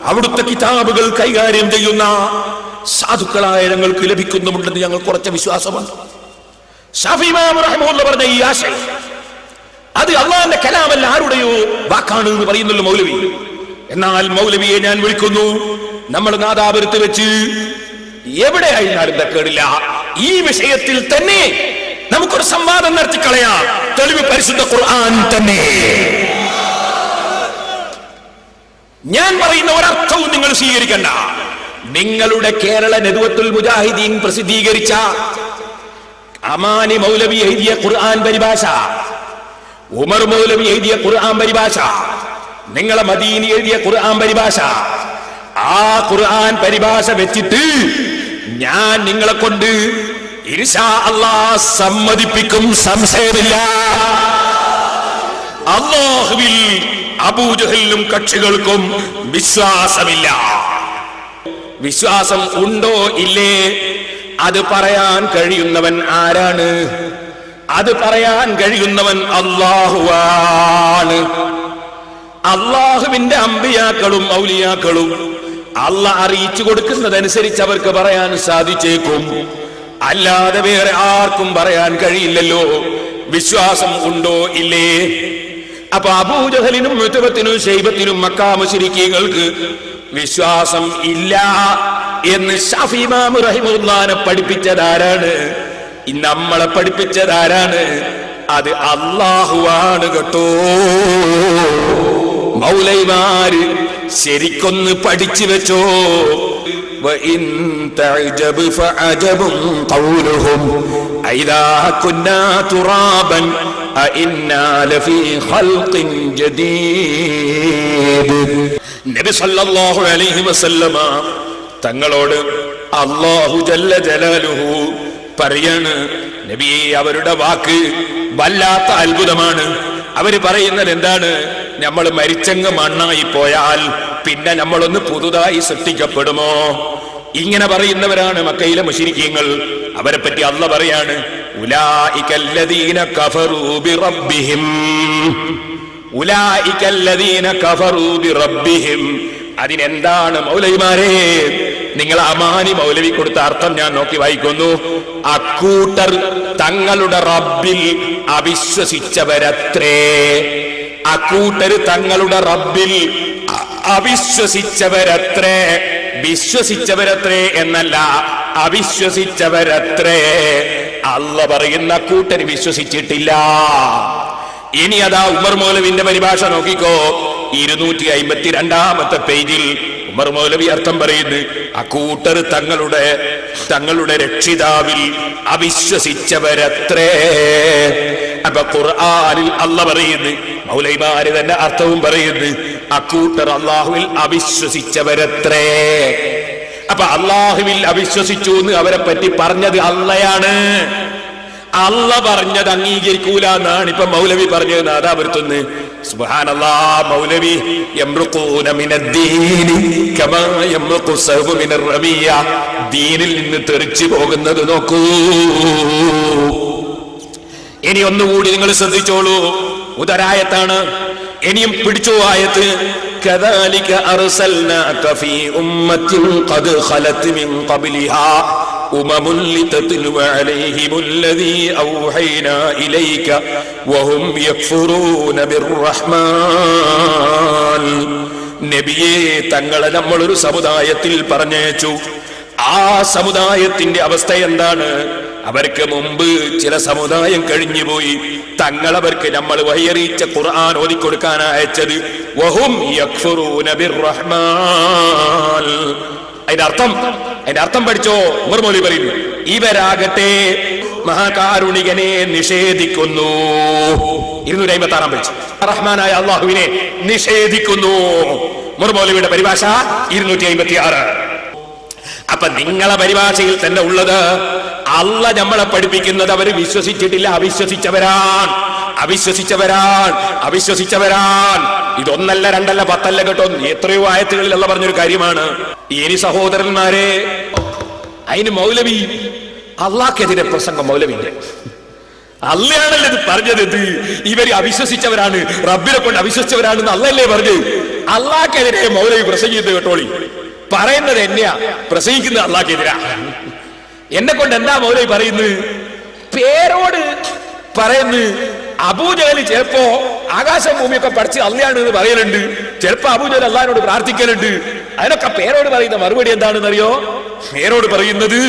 അവിടുത്തെ കിതാബുകൾ കൈകാര്യം ചെയ്യുന്ന സാധുക്കളായ ഞങ്ങൾക്ക് ലഭിക്കുന്നുമുണ്ടെന്ന് ഞങ്ങൾ കുറച്ച് വിശ്വാസമുണ്ട്. ശാഫിഈ ഇമാം റഹിമഹുല്ലാഹ് പറഞ്ഞ ഈ ആശയം അത് അള്ളാഹുവിന്റെ കലാമല്ല, ആരുടെയോ വാക്കാണ് എന്ന് പറയുന്നല്ലോ മൗലവി. എന്നാൽ മൗലവിയെ ഞാൻ വിളിക്കുന്നു, നമ്മൾ നാദാപുരത്ത് വെച്ച് എവിടെയായിരുന്നാലും തക്കേടില്ല, ഈ വിഷയത്തിൽ തന്നെ നമുക്കൊരു സംവാദം നടത്തിക്കളയാം. തെളിവ് പരിശുദ്ധ ഖുർആൻ തന്നെ. ഞാൻ പറയുന്ന ഒരർത്ഥവും നിങ്ങൾ സ്വീകരിക്കണ്ട. നിങ്ങളുടെ കേരള നദ്വത്തുൽ മുജാഹിദീൻ പ്രസിദ്ധീകരിച്ച അമാനി മൗലവി എഴുതിയ ഖുർആൻ പരിഭാഷ, ഉമർ മൗലവി എഴുതിയ ഖുർആൻ പരിഭാഷ, നിങ്ങളെ മദീനി എഴുതിയ ഖുർആൻ പരിഭാഷ, ആ ഖുർആൻ പരിഭാഷ വെച്ചിട്ട് ഞാൻ നിങ്ങളെ കൊണ്ട് ഇൻഷാ അല്ലാഹ് സമ്മതിപ്പിക്കും, സംശയമില്ല. അല്ലാഹുവിൽ അബൂജഹലിനും കക്ഷികൾക്കും വിശ്വാസമില്ല. വിശ്വാസം ഉണ്ടോ ഇല്ലേ അത് പറയാൻ കഴിയുന്നവൻ ആരാണ്? അത് പറയാൻ കഴിയുന്നവൻ അല്ലാഹുവാണ്. അല്ലാഹുവിന്റെ അമ്പിയാക്കളും ഔലിയാക്കളും അല്ലാഹ് അറിയിച്ചു കൊടുക്കുന്നതനുസരിച്ച് അവർക്ക് പറയാൻ സാധിച്ചേക്കും, അല്ലാതെ വേറെ ആർക്കും പറയാൻ കഴിയില്ലല്ലോ. വിശ്വാസം ഉണ്ടോ ഇല്ലേ? അപ്പൊ അബൂജഹലിനും ഉത്ബത്തിനും ശൈബത്തിനും മക്കാ മുശ്രിക്കീങ്ങൾക്ക് വിശ്വാസം ഇല്ല എന്ന് ശാഫിഈ ഇമാം റഹിമഹുല്ലാഹ് പഠിപ്പിച്ചതാരാണ്? നമ്മളെ പഠിപ്പിച്ചതാരാണ്? അത് അല്ലാഹുവാണ് കേട്ടോ. മൗലൈമാര് ശരിക്കൊന്ന് പഠിച്ചു വെച്ചോ. وَإِن تَعْجَبْ فَعَجَبٌ قَوْلُهُمْ أَإِذَا كُنَّا تُرَابًا أَإِنَّا لَفِي خَلْقٍ جَدِيدٍ. നബി സല്ലല്ലാഹു അലൈഹി വസല്ലമ തങ്ങളോട് അല്ലാഹു ജല്ല ജലാലുഹു പറയാണ്, നബിയെ അവരുടെ വാക്ക് വല്ലാത്ത അത്ഭുതമാണ്. അവര് പറയുന്നത് എന്താണ്? നമ്മൾ മരിച്ചങ്ങ് മണ്ണായി പോയാൽ പിന്നെ നമ്മളൊന്ന് പുതുതായി സൃഷ്ടിക്കപ്പെടുമോ? ഇങ്ങനെ പറയുന്നവരാണ് മക്കയിലെ മുശ്രിക്കീങ്ങൾ. അവരെ പറ്റി അല്ലാഹ് പറയാണ്, ഉലൈകല്ലദീന കഫറൂ ബിറബ്ബിഹിം, ഉലൈകല്ലദീന കഫറൂ ബിറബ്ബിഹിം. അതിനെന്താണ് മൗലവിമാരെ? നിങ്ങൾ അമാനി മൗലവി കൊടുത്ത അർത്ഥം ഞാൻ നോക്കി വായിക്കുന്നു. അക്കൂട്ടർ തങ്ങളുടെ റബ്ബിൽ അവിശ്വസിച്ചവരത്രേ. അക്കൂട്ടർ തങ്ങളുടെ റബ്ബിൽ അവിശ്വസിച്ചവരത്രേ. വിശ്വസിച്ചവരത്രേ എന്നല്ല, അവിശ്വസിച്ചവരത്രേ. അല്ലാഹ് പറയുന്ന കൂട്ടർ വിശ്വസിച്ചിട്ടില്ല. ഇനി അതാ ഉമർ മൗലവിന്റെ പരിഭാഷ നോക്കിക്കോ. 252-ാമത്തെ പേജിൽ ഉമർ മൗലവി അർത്ഥം പറയുന്നു, അക്കൂട്ടർ തങ്ങളുടെ രക്ഷിതാവിൽ അവിശ്വസിച്ചവരത്രേ. അപ്പൊ ഖുർആനിൽ അല്ലാഹ് പറയുന്നു, മൗലവിമാര് തന്നെ അർത്ഥവും പറയുന്നു, അക്കൂട്ടർ അല്ലാഹുവിൽ അവിശ്വസിച്ചവരത്രേ. അപ്പൊ അല്ലാഹുവിൽ അവിശ്വസിച്ചു എന്ന് അവരെ പറ്റി പറഞ്ഞത് അള്ളയാണ്. അല്ലാഹ് പറഞ്ഞത് അംഗീകരിക്കൂല എന്നാണ് ഇപ്പൊ മൗലവി പറഞ്ഞത്. നാദാപുരത്തുനിന്ന് സുബ്ഹാനല്ലാഹ്, മൗലവി യംറുഖൂന മിനദ്ദീനി കമാ യംറുഖു സഹ്ബു മിനർ റമിയ. ദീനിൽ നിന്ന് തെറിച്ചു പോകുന്നത് നോക്കൂ. ഇനി ഒന്നുകൂടി നിങ്ങൾ ശ്രദ്ധിച്ചോളൂ. ഉദരായത്താണ്. ഇനിയും പിടിച്ചോ ആയത്ത്. കദാലിക അർസൽനാക ഫീ ഉമ്മത്തിൻ ഖദ് ഖലത് മിൻ ഖബ്ലിഹാ ഉമമുൻ ലിതത്ലു അലൈഹിമുല്ലദീ ഔഹൈനാ ഇലൈക വഹും യക്ഫുറൂന ബിർറഹ്മാൻ. നബിയേ, തങ്ങളെ നമ്മളൊരു സമുദായത്തിൽ പറഞ്ഞയച്ചു. ആ സമുദായത്തിന്റെ അവസ്ഥ എന്താണ്? അവർക്ക് മുമ്പ് ചില സമുദായം കഴിഞ്ഞുപോയി. തങ്ങളവർക്ക് നമ്മൾ വഹിയറിയിച്ച ഖുർആൻ ഓതിക്കൊടുക്കാൻ അയച്ചത്. വഹും യക്ഫുറൂന ബിർറഹ്മാൻ. അതിന്റെ അർത്ഥം പഠിച്ചോ. ഉമർ മൗലവി പറയുന്നു, ഇവരാകട്ടെ മഹാകാരുണികനെ നിഷേധിക്കുന്നു. 256 പേജ്. റഹ്മാനായ അല്ലാഹുവിനെ നിഷേധിക്കുന്നു. ഉമർ മൗലവിയുടെ പരിഭാഷ 256. അപ്പൊ നിങ്ങളെ പരിഭാഷയിൽ തന്നെ ഉള്ളത് അല്ല നമ്മളെ പഠിപ്പിക്കുന്നത് അവർ വിശ്വസിച്ചിട്ടില്ല, അവിശ്വസിച്ചവരാൻ. ഇതൊന്നല്ല, രണ്ടല്ല, 10 കേട്ടോ, എത്രയോ ആയത്തുകളിൽ അല്ല പറഞ്ഞൊരു കാര്യമാണ്. ഇനി സഹോദരന്മാരെ, അതിന് മൗലവി അള്ളാഹ്ക്കെതിരെ പ്രസംഗം. മൗലവിന്റെ അള്ളയാണല്ലോ ഇത് പറഞ്ഞത്. ഇവര് അവിശ്വസിച്ചവരാണ്, റബ്ബിനെ കൊണ്ട് അവിശ്വസിച്ചവരാണെന്ന് അള്ളയല്ലേ പറഞ്ഞത്. അള്ളാഹ്ക്കെതിരെ മൗലവി പ്രസംഗിച്ചത് കേട്ടോളി. പറയുന്നത് എന്നെയാ, പ്രസംഗിക്കുന്നത് അള്ളാഹ്ക്കെതിരാ. എന്നെ കൊണ്ട് എന്താ മൗലവി പറയുന്നത്? പേരോട് പറയുന്നു. അബൂജഹൽ ചിലപ്പോ ആകാശം ഭൂമിയൊക്കെ പഠിച്ച് അള്ളയാണ് എന്ന് പറയലുണ്ട്. ചിലപ്പോ അബൂജഹൽ അള്ളാഹിനോട് പ്രാർത്ഥിക്കലുണ്ട്. അതിനൊക്കെ പേരോട് പറയുന്ന മറുപടി എന്താണെന്ന് അറിയോ? പേരോട് പറയുന്നത്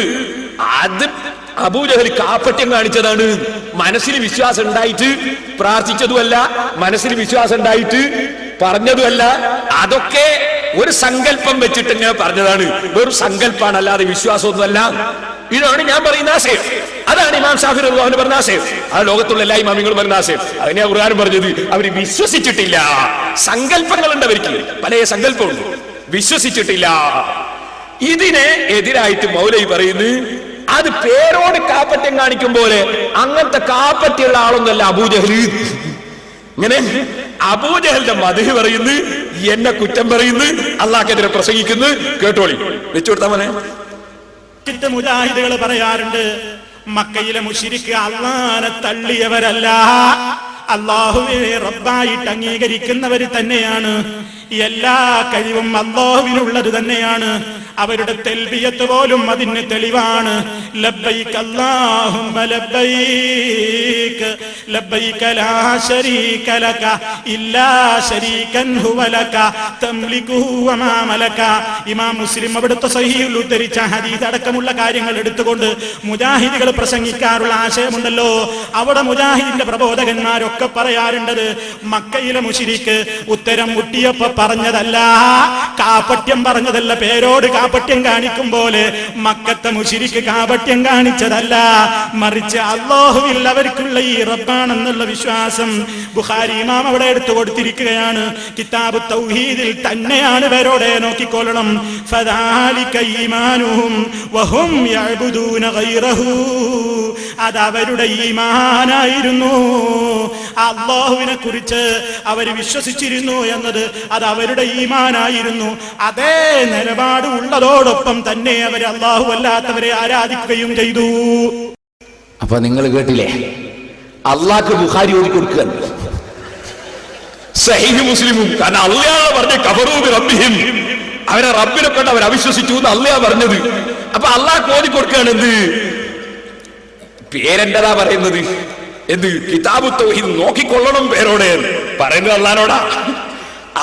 അത് അബൂജഹൽ കാപ്പട്യം കാണിച്ചതാണ്. മനസ്സിൽ വിശ്വാസം ഉണ്ടായിട്ട് പ്രാർത്ഥിച്ചതുമല്ല, മനസ്സിൽ വിശ്വാസം ഉണ്ടായിട്ട് പറഞ്ഞതുമല്ല. അതൊക്കെ ഒരു സങ്കല്പം വെച്ചിട്ട് ഇങ്ങനെ പറഞ്ഞതാണ്. വെറും സങ്കല്പാണ്, അല്ലാതെ വിശ്വാസമൊന്നുമല്ല. ഇതാണ് ഞാൻ പറയുന്ന ആശയം. അതാണ് ഇമാം ഷാഫി റളിയല്ലാഹു അൻഹു പറഞ്ഞ ആശയം. ആ ലോകത്തുള്ള എല്ലാ ഇമാമിങ്ങളും പറഞ്ഞ ആശയം. അതിനെ ഖുർആൻ പറഞ്ഞത് അവര് വിശ്വസിച്ചിട്ടില്ല. സങ്കല്പങ്ങളുണ്ട് അവർക്ക്, പല സങ്കല്പമുണ്ട്, വിശ്വസിച്ചിട്ടില്ല. ഇതിനെ എതിരായിട്ട് മൗലവി പറയുന്നു, അത് പേരോട് കാപ്പറ്റ്യം കാണിക്കും പോലെ അങ്ങനത്തെ കാപ്പറ്റിയുള്ള ആളൊന്നുമല്ല അബൂജഹൽ. ഇങ്ങനെ അബൂജഹലിന്റെ മദ്ഹ് പറയുന്നു, എന്നെ കുറ്റം പറയുന്നു, അള്ളാഹ്ക്കെതിരെ പ്രസംഗിക്കുന്നു. കേട്ടോളി, വെച്ചുകൊടുത്താ മോനെ. മുജാഹിദുകൾ പറയാറുണ്ട്, മക്കയിലെ മുശ്രിക്ക് അള്ളാനെ തള്ളിയവരല്ല, അള്ളാഹുവിനെ റബ്ബായിട്ട് അംഗീകരിക്കുന്നവർ തന്നെയാണ്. എല്ലാ കഴിവും അല്ലാഹുവിനുള്ളത് തന്നെയാണ്. അവരുടെ തൽബിയത്ത് പോലും അതിന് തെളിവാണ്. ലബ്ബൈക അല്ലാഹുമ്മ ലബ്ബൈക ലബ്ബൈക ലാ ശരീക ലക ഇല്ലാ ശരീകൻ ഹുവ ലക തംലികുഹു വമാ മലക. ഇമാം മുസ്ലിം അവിടുത്തെ സഹീഹിൽ ഉദ്ധരിച്ച ഹദീസ് അടക്കമുള്ള കാര്യങ്ങൾ എടുത്തുകൊണ്ട് മുജാഹിദുകൾ പ്രസംഗിക്കാറുള്ള ആശയമുണ്ടല്ലോ. അവിടെ മുജാഹിദിന്റെ പ്രബോധകന്മാരൊക്കെ പറയാറുണ്ടത്, മക്കയിലെ മുശ്രിക്ക് ഉത്തരം മുട്ടിയപ്പോ പറഞ്ഞതല്ല, കാപട്യം പറഞ്ഞതല്ല, പേരോട് കാപട്യം കാണിക്കും പോലെ മക്കത്തെ മുശ്രിക്ക് കാപട്യം കാണിച്ചതല്ല, മറിച്ച് അല്ലാഹുവിൽ അവർക്കുള്ള ഈ റബ്ബാണെന്നുള്ള വിശ്വാസം ബുഖാരി ഇമാം അവിടെ എടുത്തു കൊടുത്തിരിക്കുകയാണ്. കിതാബ് തൗഹീദിൽ തന്നെയാണ്. പേരോടെ നോക്കിക്കൊള്ളണം. ഫദാലിക ഈമാനുഹും വഹും യഅ്ബുദൂന ഗൈറഹു. അത് അവരുടെ ഈമാനായിരുന്നു. അല്ലാഹുവിനെ കുറിച്ച് അവർ വിശ്വസിച്ചിരുന്നു എന്നത് അത് അവരുടെ ഈമാനായിരുന്നു. അതേ നിലപാട് ഉള്ളതോടൊപ്പം തന്നെ അവർ അല്ലാഹു അല്ലാത്തവരെ ആരാധിക്കുകയും ചെയ്തു. അപ്പൊ നിങ്ങൾ കേട്ടില്ലേ, അള്ളാഹ്ക്ക് ബുഖാരി ഓതി കൊടുക്കുക, സഹീഹ് മുസ്ലിമും. കാരണം അള്ളാഹ് പറഞ്ഞ കഫറൂ ബി റബ്ബിഹിം, അവരെ റബ്ബിനെ കൊണ്ട് അവർ അവിശ്വസിച്ചു എന്ന് അള്ളാഹ് പറഞ്ഞത്. അപ്പൊ അള്ളാഹ് ഓതി കൊടുക്കുകയാണ്. എന്ത് പേരെന്റെതാ പറയുന്നത്? എന്ത് കിതാബു തൗഹീദ് നോക്കിക്കൊള്ളണം പേരോടെ പറയുന്നത് അള്ളാഹിനോടാ.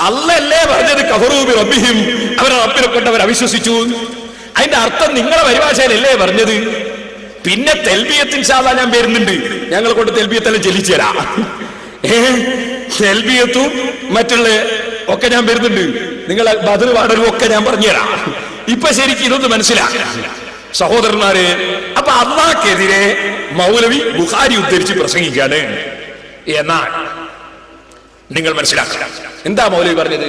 അള്ളല്ലേ പറഞ്ഞത് കഫറൂ ബി റബ്ബിഹിം, അവരെ റബ്ബിനെ കൊണ്ട് അവർ അവിശ്വസിച്ചു. അതിന്റെ അർത്ഥം നിങ്ങളെ പരിഭാഷയിലല്ലേ പറഞ്ഞത്. പിന്നെ തെൽബിയത്ത് ഇൻഷാ അല്ലാഹ് ഞാൻ വരുന്നുണ്ട്, ഞങ്ങൾ കൊണ്ട് തെൽബിയത്തെല്ലാം ചെല്ലിച്ചു തരാം. തെൽബിയത്തും മറ്റുള്ള ഒക്കെ ഞാൻ വരുന്നുണ്ട്, നിങ്ങളെ ബദർ പാടലും ഒക്കെ ഞാൻ പറഞ്ഞുതരാം. ഇപ്പൊ ശരിക്കും ഇതൊന്ന് മനസ്സിലാക്കാം സഹോദരന്മാരെ. അപ്പൊ അള്ളാഹ്ക്കെതിരെ മൗലവി ബുഖാരി ഉദ്ധരിച്ച് പ്രസംഗിക്കാണ്. എന്നാൽ നിങ്ങൾ മനസ്സിലാക്കുക, എന്താ മൗലവി പറഞ്ഞത്?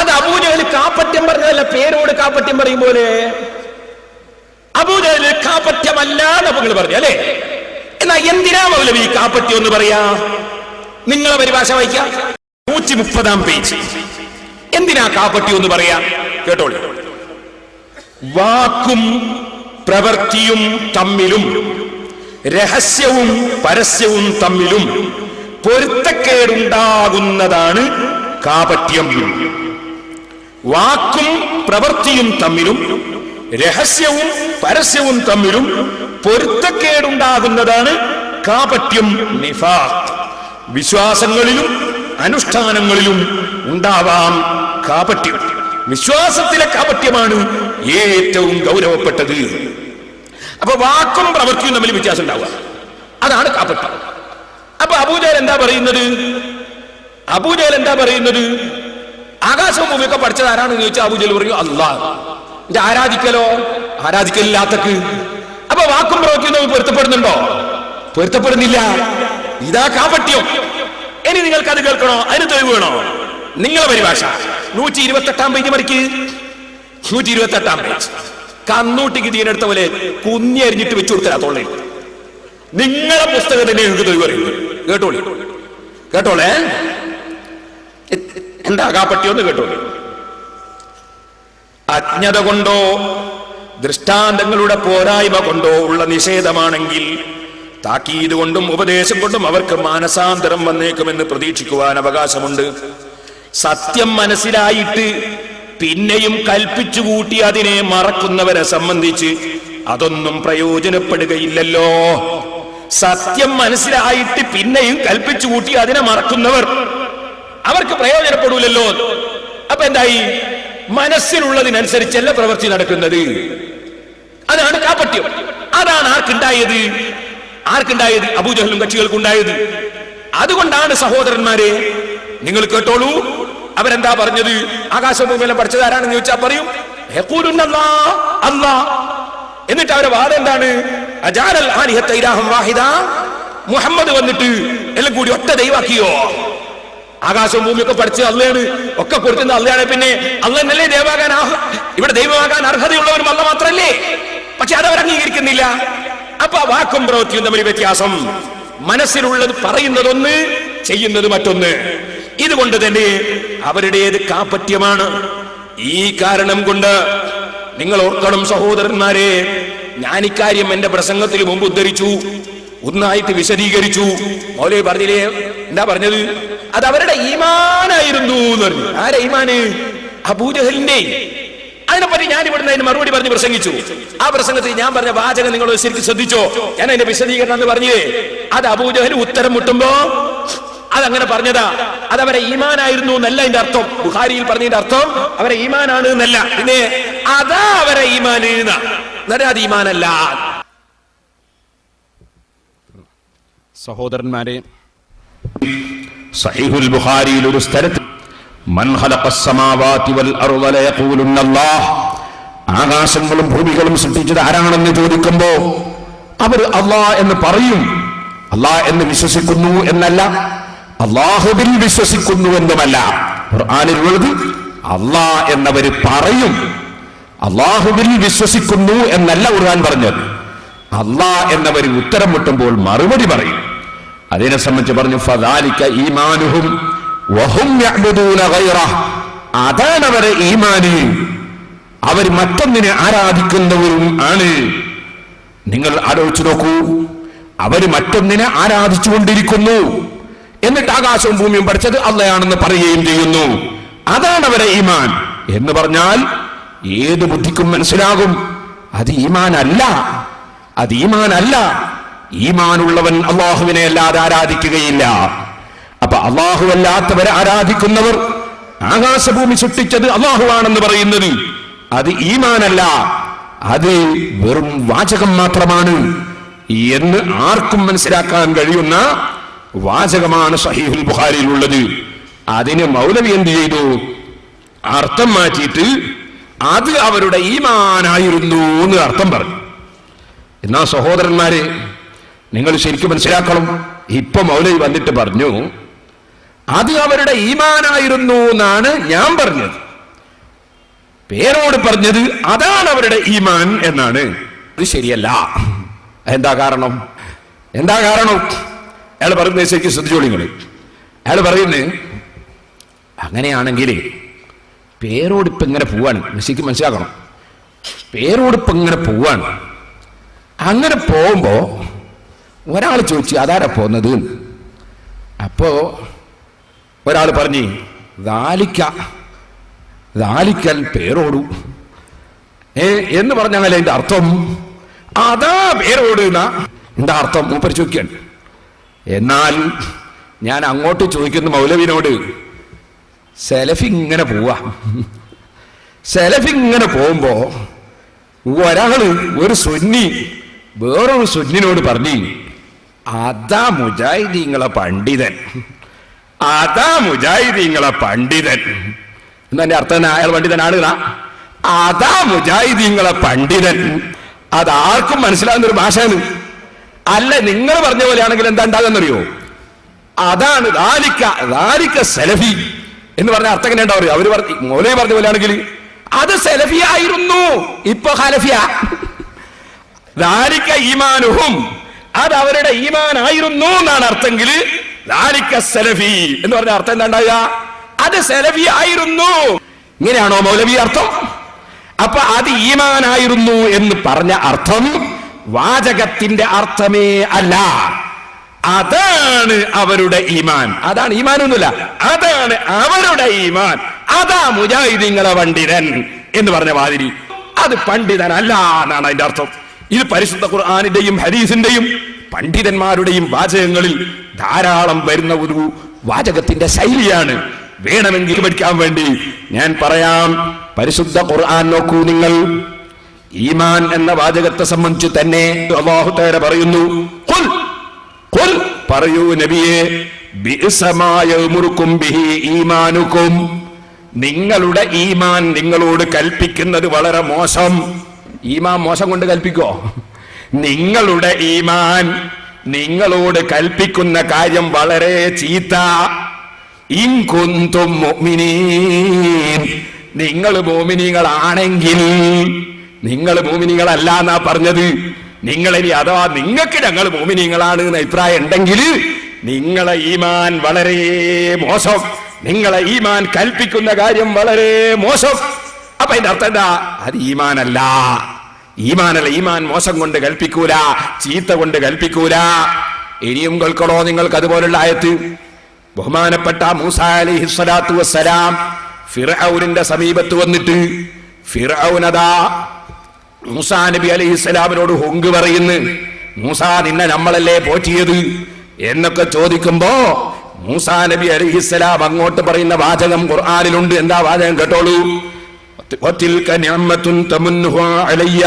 അത് അബൂജഹൽ കാപ്പറ്റ്യം പറഞ്ഞതല്ല, പേരോട് കാപ്പറ്റ്യം പറയും പോലെ. അബൂജഹൽ കാപ്പറ്റ്യമല്ല നമ്മൾ പറഞ്ഞു അല്ലേ? എന്നാ എന്തിനാ മൗലവി കാപ്പറ്റ്യം എന്ന് പറയാ? നിങ്ങളെ പരിഭാഷ വായിക്കാം, 130 പേജ്. എന്തിനാ കാപ്പറ്റ്യം എന്ന് പറയാ? കേട്ടോളൂ. വാക്കും പ്രവൃത്തിയും തമ്മിലും രഹസ്യവും പരസ്യവും തമ്മിലും പൊരുത്തക്കേടുണ്ടാകുന്നതാണ് കാപട്യം. വാക്കും പ്രവൃത്തിയും തമ്മിലും രഹസ്യവും പരസ്യവും തമ്മിലും പൊരുത്തക്കേടുണ്ടാകുന്നതാണ് കാപട്യം, നിഫാഖ്. വിശ്വാസങ്ങളിലും അനുഷ്ഠാനങ്ങളിലും ഉണ്ടാവാം കാപട്യം. വിശ്വാസത്തിലെ കാപട്യമാണ് ഏറ്റവും ഗൗരവപ്പെട്ടത്. അപ്പൊ വാക്കും പ്രവൃത്തിയും തമ്മിൽ വ്യത്യാസം ഉണ്ടാവുക, അതാണ് കാപട്യം. അപ്പൊ അബൂജഹൽ എന്താ പറയുന്നത്? ആകാശവും ഭൂമിയൊക്കെ പഠിച്ചത് ആരാണെന്ന് ചോദിച്ചാൽ അബൂജഹൽ പറയും അല്ലാഹ്. ആരാധിക്കലില്ലാത്തക്ക്. അപ്പൊ വാക്കും പ്രവൃത്തിയും തമ്മിൽ പൊരുത്തപ്പെടുന്നുണ്ടോ? പൊരുത്തപ്പെടുന്നില്ല. ഇതാ കാപട്യം. ഇനി നിങ്ങൾക്ക് അത് കേൾക്കണോ? അതിന് തെളിവ് വേണോ? നിങ്ങളെ പരിഭാഷ 128 പേജ് മറിക്ക്. 128 പേജ് കന്നൂട്ടിക്ക് തീരെടുത്ത പോലെ കുന്നി അരിഞ്ഞിട്ട് വെച്ചു കൊടുത്തരാ തൊള്ളയിൽ. നിങ്ങളെ പുസ്തകത്തിന്റെ നിങ്ങൾക്ക് തെളിവ് പറയുന്നത് കേട്ടോളേ. എന്താ കാപട്യം എന്ന് കേട്ടോളൂ. അജ്ഞത കൊണ്ടോ ദൃഷ്ടാന്തങ്ങളുടെ പോരായ്മ കൊണ്ടോ ഉള്ള നിഷേധമാണെങ്കിൽ താക്കീത് കൊണ്ടും ഉപദേശം കൊണ്ടും അവർക്ക് മാനസാന്തരം വന്നേക്കുമെന്ന് പ്രതീക്ഷിക്കുവാൻ അവകാശമുണ്ട്. സത്യം മനസ്സിലായിട്ട് പിന്നെയും കൽപ്പിച്ചു കൂട്ടി അതിനെ മറക്കുന്നവരെ സംബന്ധിച്ച് അതൊന്നും പ്രയോജനപ്പെടുകയില്ലല്ലോ. സത്യം മനസ്സിലായിട്ട് പിന്നെയും കൽപ്പിച്ചു കൂട്ടി അതിനെ മറക്കുന്നവർ അവർക്ക് പ്രയോജനപ്പെടൂലല്ലോ. അപ്പൊ എന്തായി? മനസ്സിലുള്ളതിനനുസരിച്ചല്ല പ്രവൃത്തി നടക്കുന്നത്. അതാണ് കാപട്യം. അതാണ് ആർക്കുണ്ടായത്? അബൂജഹലും കക്ഷികൾക്കുണ്ടായത്. അതുകൊണ്ടാണ് സഹോദരന്മാരെ, നിങ്ങൾ കേട്ടോളൂ, അവരെന്താ പറഞ്ഞത്? ആകാശഭൂമിയെല്ലാം പഠിച്ചത് ആരാണെന്ന് ചോദിച്ചാൽ പറയും അല്ലാഹ്. എന്നിട്ട് അവരെ വാദം എന്താണ്? അജാലൽ ആലിഹത ഇലാഹൻ വാഹിദ. മുഹമ്മദ് വന്നിട്ട് എല്ലാം കൂടി ഒറ്റ ദൈവാക്കിയോ? ആകാശവും ഭൂമിയൊക്കെ പഠിച്ച് അള്ളയാണ്, ഒക്കെ കൊടുക്കുന്ന അള്ളയാണ്. പിന്നെ അള്ളന്നല്ലേ ദൈവമാകാൻ, ഇവിടെ ദൈവമാകാൻ അർഹതയുള്ളവരും അള്ള മാത്രല്ലേ? പക്ഷെ അതവർ അംഗീകരിക്കുന്നില്ല. അപ്പൊ വാക്കും പ്രവൃത്തിയും തമ്മിൽ വ്യത്യാസം. മനസ്സിലുള്ളത് പറയുന്നതൊന്ന്, ചെയ്യുന്നത് മറ്റൊന്ന്. ഇതുകൊണ്ട് തന്നെ അവരുടേത് കാപട്യമാണ്. ഈ കാരണം കൊണ്ട് നിങ്ങൾ ഓർക്കണം സഹോദരന്മാരെ, ഞാൻ ഇക്കാര്യം എന്റെ പ്രസംഗത്തിൽ മുമ്പ് ഉദ്ധരിച്ചു, ഒന്നായിട്ട് വിശദീകരിച്ചു. മൗലവി പറഞ്ഞില്ലേ, എന്താ പറഞ്ഞത്? അത് അവരുടെ ഈമാനായിരുന്നു എന്ന് പറഞ്ഞു. ആരെ ഈമാന്? അബൂജഹലിന്റെ. അതിനെപ്പറ്റി ഞാൻ ഇവിടുന്ന് അതിന് മറുപടി പറഞ്ഞ് പ്രസംഗിച്ചു. ആ പ്രസംഗത്തിൽ ഞാൻ പറഞ്ഞ വാചകം നിങ്ങൾ ശരിക്കും ശ്രദ്ധിച്ചോ? ഞാൻ അതിന്റെ വിശദീകരണം എന്ന് പറഞ്ഞേ, അത് അബൂജഹൽ ഉത്തരം മുട്ടുമ്പോ അതങ്ങനെ പറഞ്ഞതാ. അതവരെ ഈമാനായിരുന്നു എന്നല്ല അതിന്റെ അർത്ഥം. ബുഖാരിയിൽ പറഞ്ഞതിന്റെ അർത്ഥം അവരെ ഈമാനാണ് എന്നല്ല. പിന്നെ അതാ അവരെ ഈമാന് എന്നാ, അത് ഈമാനല്ല. സഹോദരന്മാരെ, സഹീഹുൽ ബുഖാരിയിൽ ഒരു സ്ഥലത്ത് മൻ ഖലഖസ് സമാവാതി വൽ അർള ലയഖൂലുന്ന അല്ലാഹ്, ആകാശങ്ങളും ഭൂമികളും സൃഷ്ടിച്ചത് ആരാണെന്ന് ചോദിക്കുമ്പോ അവർ അല്ലാഹ് എന്ന് പറയും. അല്ലാഹ് എന്ന് വിശ്വസിക്കുന്നു എന്നല്ല, അല്ലാഹുവിൽ വിശ്വസിക്കുന്നു എന്നുമല്ല. ഖുർആനിലുള്ളത് അല്ലാഹ് എന്നവർ പറയും. അല്ലാഹുവിൽ വിശ്വസിക്കുന്നു എന്നല്ല ഖുർആൻ പറഞ്ഞത്. അല്ലാഹ് എന്നവർ ഉത്തരം മുട്ടുമ്പോൾ മറുപടി പറയും. അതിനെ സംബന്ധിച്ച് പറഞ്ഞു ഫദാലിക ഈമാനുഹും വഹും യഅ്ബുദൂന ഗൈറഹ്, അതാണ് അവരെ ഈമാന്. അവർ മറ്റൊന്നിനെ ആരാധിക്കുന്നവരും ആണ്. നിങ്ങൾ ആലോചിച്ചു നോക്കൂ, അവര് മറ്റൊന്നിനെ ആരാധിച്ചുകൊണ്ടിരിക്കുന്നു, എന്നിട്ട് ആകാശവും ഭൂമിയും പഠിച്ചത് അള്ളയാണെന്ന് പറയുകയും ചെയ്യുന്നു. അതാണ് അവരെ ഈമാൻ എന്ന് പറഞ്ഞാൽ ഏത് ബുദ്ധിക്കും മനസ്സിലാകും അത് ഈമാനല്ല. അത് ഈമാനല്ല. ഈമാനുള്ളവൻ അള്ളാഹുവിനെ അല്ലാതെ ആരാധിക്കുകയില്ല. അപ്പൊ അള്ളാഹു അല്ലാത്തവരെ ആരാധിക്കുന്നവർ ആകാശഭൂമി സൃഷ്ടിച്ചത് അള്ളാഹുവാണെന്ന് പറയുന്നത് അത് ഈമാനല്ല, അത് വെറും വാചകം മാത്രമാണ് എന്ന് ആർക്കും മനസ്സിലാക്കാൻ കഴിയുന്ന വാചകമാണ് സഹീഹുൽ ബുഖാരിയിലുള്ളത്. അതിന് മൗലവി എന്ത് ചെയ്തു? അർത്ഥം മാറ്റിയിട്ട് അത് അവരുടെ ഈമാനായിരുന്നു എന്ന് അർത്ഥം പറഞ്ഞു. എന്നാ സഹോദരന്മാരെ, നിങ്ങൾ ശരിക്കും മനസ്സിലാക്കണം. ഇപ്പൊ മൗലവി വന്നിട്ട് പറഞ്ഞു അത് അവരുടെ ഈമാനായിരുന്നു എന്നാണ് ഞാൻ പറഞ്ഞത്. പേരോട് പറഞ്ഞത് അതാണ് അവരുടെ ഈമാൻ എന്നാണ്. ഇത് ശരിയല്ല. എന്താ കാരണം? അയാൾ പറയുന്നത് ശരിക്കും ശ്രദ്ധിച്ചോളി നിങ്ങൾ. അയാൾ പറയുന്നത് അങ്ങനെയാണെങ്കിൽ പേരോട് ഇപ്പൊ ഇങ്ങനെ പോവാണ്. ശരിക്കും മനസ്സിലാക്കണം. പേരോടിപ്പം ഇങ്ങനെ പോവാണ്. അങ്ങനെ പോകുമ്പോ ഒരാൾ ചോദിച്ചു അതാരാ പോന്നത്. അപ്പോ ഒരാൾ പറഞ്ഞു ദാലിക്കൽ പേരോടു എന്ന് പറഞ്ഞാൽ അതിന്റെ അർത്ഥം അതാ പേരോട് എന്താ അർത്ഥം മൂപ്പര് ചോദിക്കാൻ. എന്നാൽ ഞാൻ അങ്ങോട്ട് ചോദിക്കുന്ന മൗലവിനോട് സെലഫി ഇങ്ങനെ പോകുമ്പോ ഒരാള് ഒരു സുന്നി വേറൊരു സുന്നിനോട് പറഞ്ഞു അതാ മുജാഹിദീങ്ങളെ പണ്ഡിതൻ എന്നെ അർത്ഥം അയാൾ പണ്ഡിതനാണ്. അതാ മുജാഹിദീങ്ങളെ പണ്ഡിതൻ. അതാർക്കും മനസ്സിലാകുന്ന ഒരു ഭാഷയാണ്. അല്ല നിങ്ങൾ പറഞ്ഞ പോലെയാണെങ്കിൽ എന്താ ഉണ്ടാകുന്നറിയോ? അതാണ് ദാലിക്ക സലഫി എന്ന് പറഞ്ഞ അർത്ഥം എങ്ങനെ ഉണ്ടാവും? അവര് മൗലവി പറഞ്ഞ പോലെയാണെങ്കിൽ അത് സലഫി ആയിരുന്നു, ഇപ്പൊ ഹലഫിയ. ദാലിക്ക ഈമാനുഹും, അത് അവരുടെ ഈമാൻ ആയിരുന്നു എന്നാണ് അർത്ഥമെങ്കിൽ ദാലിക്ക സലഫി എന്ന് പറഞ്ഞ അർത്ഥം എന്താ ഉണ്ടാവുക? അത് സലഫി ആയിരുന്നു. ഇങ്ങനെയാണോ മൗലവി അർത്ഥം? അപ്പൊ അത് ഈമാനായിരുന്നു എന്ന് പറഞ്ഞ അർത്ഥം വാചകത്തിന്റെ അർത്ഥമേ അല്ല. അതാണ് അവരുടെ ഈമാൻ. അതാണ് ഈമാനൊന്നുമില്ല, അതാണ് അവരുടെ ഈമാൻ. അതാ മുജാഹിദീങ്ങളെ പണ്ഡിതൻ എന്ന് പറഞ്ഞ മാതിരി അത് പണ്ഡിതനല്ല എന്നാണ് അതിന്റെ അർത്ഥം. ഇത് പരിശുദ്ധ ഖുർആനിന്റെയും ഹദീസിന്റെയും പണ്ഡിതന്മാരുടെയും വാചകങ്ങളിൽ ധാരാളം വരുന്ന ഒരു വാചകത്തിന്റെ ശൈലിയാണ്. വേണമെങ്കിൽ പഠിക്കാൻ വേണ്ടി ഞാൻ പറയാം. പരിശുദ്ധ ഖുർആൻ നോക്കൂ നിങ്ങൾ. ഈമാൻ എന്ന വാചകത്തെ സംബന്ധിച്ച് തന്നെ അല്ലാഹു തആല പറയുന്നു, ഖുൽ പറയൂ നബിയേ, ബിഇസമാ യഅ്മുറുകും ബിഹി ഈമാനുകും, നിങ്ങളുടെ ഈമാൻ നിങ്ങളോട് കൽപ്പിക്കുന്നത് വളരെ മോശം. ഈമാൻ മോശം കൊണ്ട് കൽപ്പിക്കോ? നിങ്ങളുടെ ഈമാൻ നിങ്ങളോട് കൽപ്പിക്കുന്ന കാര്യം വളരെ ചീത്ത. ഇൻ കുന്തും മുഅ്മിനീൻ, നിങ്ങൾ മുഅ്മിനീങ്ങളാണെങ്കിൽ. നിങ്ങൾ മുഅ്മിനീങ്ങളല്ല എന്നാ പറഞ്ഞത്. നിങ്ങളിനി അഥവാ നിങ്ങൾക്ക് ഞങ്ങൾ മുഅ്മിനീങ്ങളാണ് എന്ന അഭിപ്രായം ഉണ്ടെങ്കിൽ നിങ്ങളെ ഈമാൻ വളരെ മോശം. നിങ്ങളെ ഈമാൻ കൽപ്പിക്കുന്ന കാര്യം വളരെ മോശം. അപ്പൊ അതിന്റെ അർത്ഥം എന്താ? അത് ഈമാനല്ല. ഈമാൻ മോശം കൊണ്ട് കൽപ്പിക്കൂല, ചീത്ത കൊണ്ട് കൽപ്പിക്കൂല. ഇനിയും കേൾക്കണോ നിങ്ങൾക്ക് അതുപോലുള്ള ആയത്ത്? ബഹുമാനപ്പെട്ട മൂസാ അലൈഹിസ്സലാത്തു വസ്സലാം ഫിർഔനിന്റെ സമീപത്ത് വന്നിട്ട് ഫിർഔനദാ മൂസാ നബി അലൈഹിസ്സലാമിനോട് ഹുങ്ക് പറയുന്നു, മൂസാ നിന്നെ നമ്മളല്ലേ പോറ്റിയത് എന്നൊക്കെ ചോദിക്കുമ്പോ മൂസാ നബി അലൈഹിസ്സലാം അങ്ങോട്ട് പറയുന്ന വാചകം ഖുർആനിലുണ്ട്. എന്താ വാചകം കേട്ടോളൂ. വതിൽക നിഅമത്തുൻ തമുന്നുഹു അലയ്യ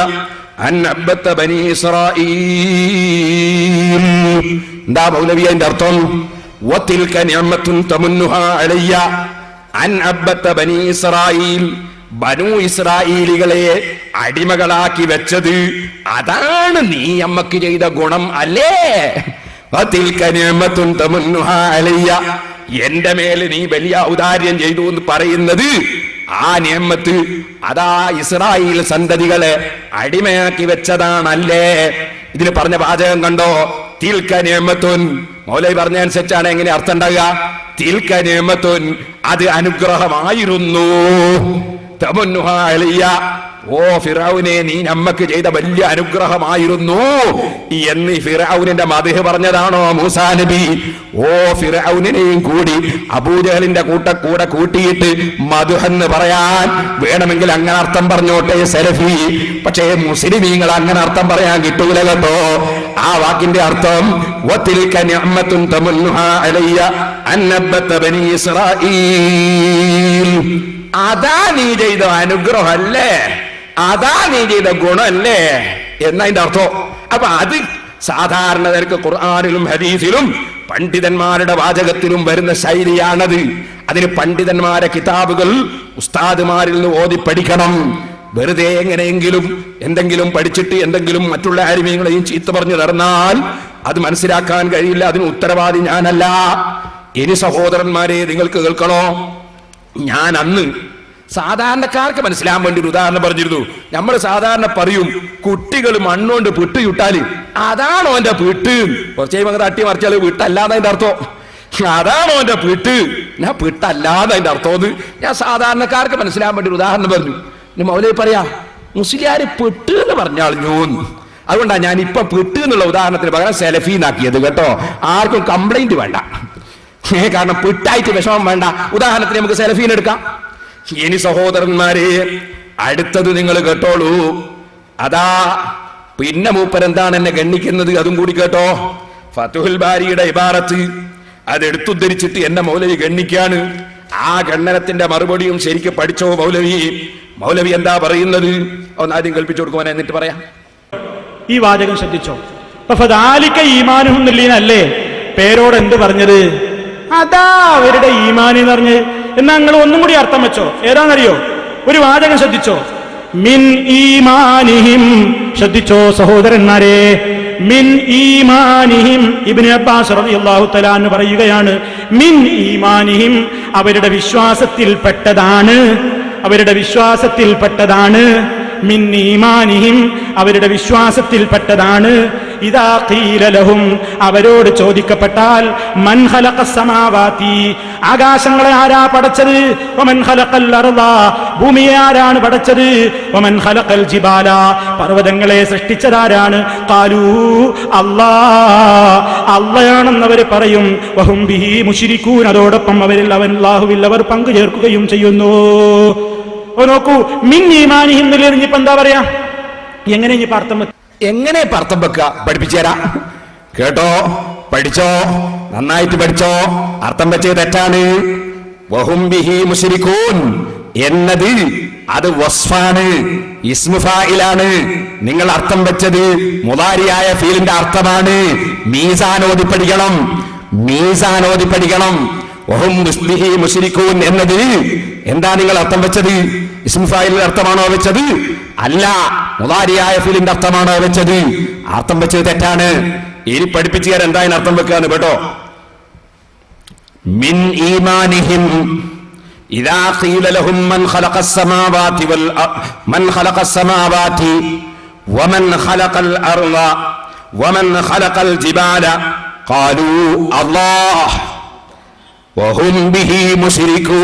അൻ അബ്ബത ബനി ഇസ്രായീൽ. എന്താ മൗലവി അതിന്റെ അർത്ഥം? വതിൽക നിഅമത്തുൻ തമുന്നുഹു അലയ്യ അൻ അബ്ബത ബനി ഇസ്രായീൽ, ബനു ഇസ്രായേലികളെ അടിമകളാക്കി വെച്ചത് അതാണ് നീ അമ്മക്ക് ചെയ്ത ഗുണം അല്ലേ? വതിൽക നിഅമത്തുൻ തമുന്നുഹു അലയ്യ, എന്റെ മേൽ നീ വലിയ ഔദാര്യം ചെയ്തു എന്ന് പറയുന്നത് ആ നിഅമത്ത് അതാ ഇസ്രായേൽ സന്തതികളെ അടിമയാക്കി വെച്ചതാണല്ലേ? ഇതിന് പറഞ്ഞ വാചകം കണ്ടോ? തിൽക നിഅമത്തുൻ. മൗലവി പറഞ്ഞ അനുസരിച്ചാണ് എങ്ങനെ അർത്ഥം ഉണ്ടാകുക? തിൽക നിഅമത്തുൻ, അത് അനുഗ്രഹമായിരുന്നു. തമുന്നുഹു അലയ്യ, ഓ ഫിറഔനെ നീ നമ്മക്ക് ചെയ്ത വലിയ അനുഗ്രഹമായിരുന്നു എന്ന് ഫിറഔനിന്റെ മദ്ഹ് പറഞ്ഞതാണോ മൂസാ നബി? ഓ ഫിറഔനെയും കൂടി അബൂജഹലിന്റെ കൂടെ കൂട്ടിയിട്ട് മദ്ഹ് എന്ന് പറയാൻ വേണമെങ്കിൽ അങ്ങനെ അർത്ഥം പറഞ്ഞോട്ടെ സലഫി. പക്ഷേ മുസ്ലിമീങ്ങൾ അങ്ങനെ അർത്ഥം പറയാൻ കിട്ടൂല കേട്ടോ. ആ വാക്കിന്റെ അർത്ഥം വതിൽക നിഅമത്തുൻ തമുന്നുഹു അലയ്യ അൻ അബ്ബത ബനി ഇസ്രായീൽ, അതാ നീ ചെയ്ത അനുഗ്രഹമല്ലേ, അതാ നീ ചെയ്ത ഗുണമല്ലേ എന്നതിന്റെ അർത്ഥം. അപ്പൊ അത് സാധാരണ നിരക്ക് ഖുർആനിലും ഹദീസിലും പണ്ഡിതന്മാരുടെ വാചകത്തിലും വരുന്ന ശൈലിയാണത്. അതിന് പണ്ഡിതന്മാരെ കിതാബുകൾ ഉസ്താദുമാരിൽ നിന്ന് ഓതി പഠിക്കണം. വെറുതെ എങ്ങനെയെങ്കിലും എന്തെങ്കിലും പഠിച്ചിട്ട് എന്തെങ്കിലും മറ്റുള്ള ആലിമീങ്ങളെയും ചീത്ത പറഞ്ഞു നടന്നാൽ അത് മനസ്സിലാക്കാൻ കഴിയില്ല. അതിന് ഉത്തരവാദി ഞാനല്ല. ഇനി സഹോദരന്മാരെ നിങ്ങൾക്ക് കേൾക്കണോ, ഞാൻ അന്ന് സാധാരണക്കാർക്ക് മനസ്സിലാൻ വേണ്ടി ഒരു ഉദാഹരണം പറഞ്ഞിരുന്നു. നമ്മൾ സാധാരണ പറയും കുട്ടികൾ മണ്ണുകൊണ്ട് പിട്ട് ചുട്ടാല് അതാണോ എന്റെ പിട്ട്, കുറച്ച് കഴിയുമ്പോൾ തട്ടി മറിച്ചാല് പിട്ടല്ലാതെ അതിന്റെ അർത്ഥം. അതാണോ എന്റെ പിട്ട്, ഞാൻ പിട്ടല്ലാതെ അതിന്റെ അർത്ഥം. ഞാൻ സാധാരണക്കാർക്ക് മനസ്സിലാൻ വേണ്ടി ഒരു ഉദാഹരണം പറഞ്ഞു. മൗലവി പറയാ മുസ്ലിയാര് പെട്ട് എന്ന് പറഞ്ഞാളിഞ്ഞു. അതുകൊണ്ടാണ് ഞാൻ ഇപ്പൊ പെട്ട് എന്നുള്ള ഉദാഹരണത്തിന് പകരം സെലഫീന്നാക്കിയത് കേട്ടോ. ആർക്കും കംപ്ലൈന്റ് വേണ്ട, കാരണം പെട്ടായിട്ട് വിഷമം വേണ്ട. ഉദാഹരണത്തിന് നമുക്ക് സെലഫീൻ എടുക്കാം. ഇനി സഹോദരന്മാരെ, അടുത്തത് നിങ്ങൾ കേട്ടോളൂ. അതാ പിന്നെ മൂപ്പരെന്താണ് എന്നെ ഗണ്ണിക്കുന്നത്, അതും കൂടി കേട്ടോ. ഫതുഹുൽ ബാരിയുടെ ഇബാറത്ത് അതെടുത്തുദ്ധരിച്ചിട്ട് എന്നെ മൗലവി ഗണ്ണിക്കാണ്. ആ ഗണ്ണനത്തിന്റെ മറുപടിയും ശരിക്കും പഠിച്ചോ മൗലവി. മൗലവി എന്താ പറയുന്നത് ഒന്ന് ആദ്യം കൽപ്പിച്ചു കൊടുക്കുവാൻ, എന്നിട്ട് പറയാം. ഈ വാചകം ശ്രദ്ധിച്ചോ. ഈമാനുഹുന്നല്ലേ പേരോട് എന്ത് പറഞ്ഞത്? അതാ അവരുടെ ഈമാൻ എന്ന് പറഞ്ഞ്. എന്നാ നിങ്ങൾ ഒന്നും കൂടി അർത്ഥം വെച്ചോ. ഏതാണെന്നറിയോ? ഒരു വാചകം ശ്രദ്ധിച്ചോ. മിൻ ഈമാനിഹിം. ശ്രദ്ധിച്ചോ സഹോദരന്മാരെ, മിൻ ഈമാനിഹിം. ഇബ്നു അബ്ബാസ് റളിയല്ലാഹു തആല അൻഹു പറയുകയാണ്, മിൻ ഈമാനിഹിം, അവരുടെ വിശ്വാസത്തിൽപ്പെട്ടതാണ്, അവരുടെ വിശ്വാസത്തിൽപ്പെട്ടതാണ്. മിൻ ഈമാനിഹിം, അവരുടെ വിശ്വാസത്തിൽപ്പെട്ടതാണ്. ഇദാ ഖീല ലഹും, അവരോട് ചോദിക്കപ്പെട്ടാൽ, മൻ ഖലഖസ് സമാവാതി, ആകാശങ്ങളെ ആരാ പടച്ചത്? വമൻ ഖലഖൽ അർള, ഭൂമിയെ ആരാണ് പടച്ചത്? വമൻ ഖലഖൽ ജിബാല, പർവ്വതങ്ങളെ സൃഷ്ടിച്ചതാരാണ്? ഖാലൂ അല്ലാഹയാണെന്നവർ പറയും. വഹും ബിഹി മുശ്രികൂൻ, അതോടൊപ്പം അവരിൽ അല്ലാഹുവിൽ അവർ പങ്കു ചേർക്കുകയും ചെയ്യുന്നു. നോക്കൂ, മിൻ ഈമാനിഹിം ഇനിയിപ്പോ എന്താ പറയാ? എങ്ങനെ ഇനി അർത്ഥം എങ്ങനെ അർത്ഥം വെക്കുക? പഠിപ്പിച്ചു തരാം കേട്ടോ. പഠിച്ചോ, നന്നായിട്ട് പഠിച്ചോ. അർത്ഥം വെച്ചത് തെറ്റാണ്. വഹും ബിഹി മുശ്രികൂൻ എന്നത് അത് വസ്ഫാണ്, ഇസ്മു ഫായിലാണ്. നിങ്ങൾ അർത്ഥം വെച്ചത് മുദാരിയായ ഫീലിന്റെ അർത്ഥമാണ്. മീസാനോദി പഠിക്കണം, മീസാനോദി പഠിക്കണം. വഹും ബിഹി മുശ്രികൂൻ എന്നത് എന്താ നിങ്ങൾ അർത്ഥം വെച്ചത്? ഇസ്മു ഫായിലിന്റെ അർത്ഥമാണോ വെച്ചത്? അല്ല, മുദാരിയായ ഫീലിന്റെ അർത്ഥമാണോ വെച്ചത്? അർത്ഥം വെച്ചത് തെറ്റാണ്. ഇനി പഠിപ്പിച്ചു തരാൻ എന്താ അർത്ഥം വെക്കാന്ന് കേട്ടോ. മിൻ ഈമാനിഹിം ഇദാ ഖീല ലഹും മൻ ഖലഖസ് സമാവാതി മൻ ഖലഖസ് സമാവാതി വമൻ ഖലഖൽ അർള വമൻ ഖലഖൽ ജിബാല ഖാലൂ അല്ലാഹ് വഹും ബിഹി മുശ്രികൂൻ.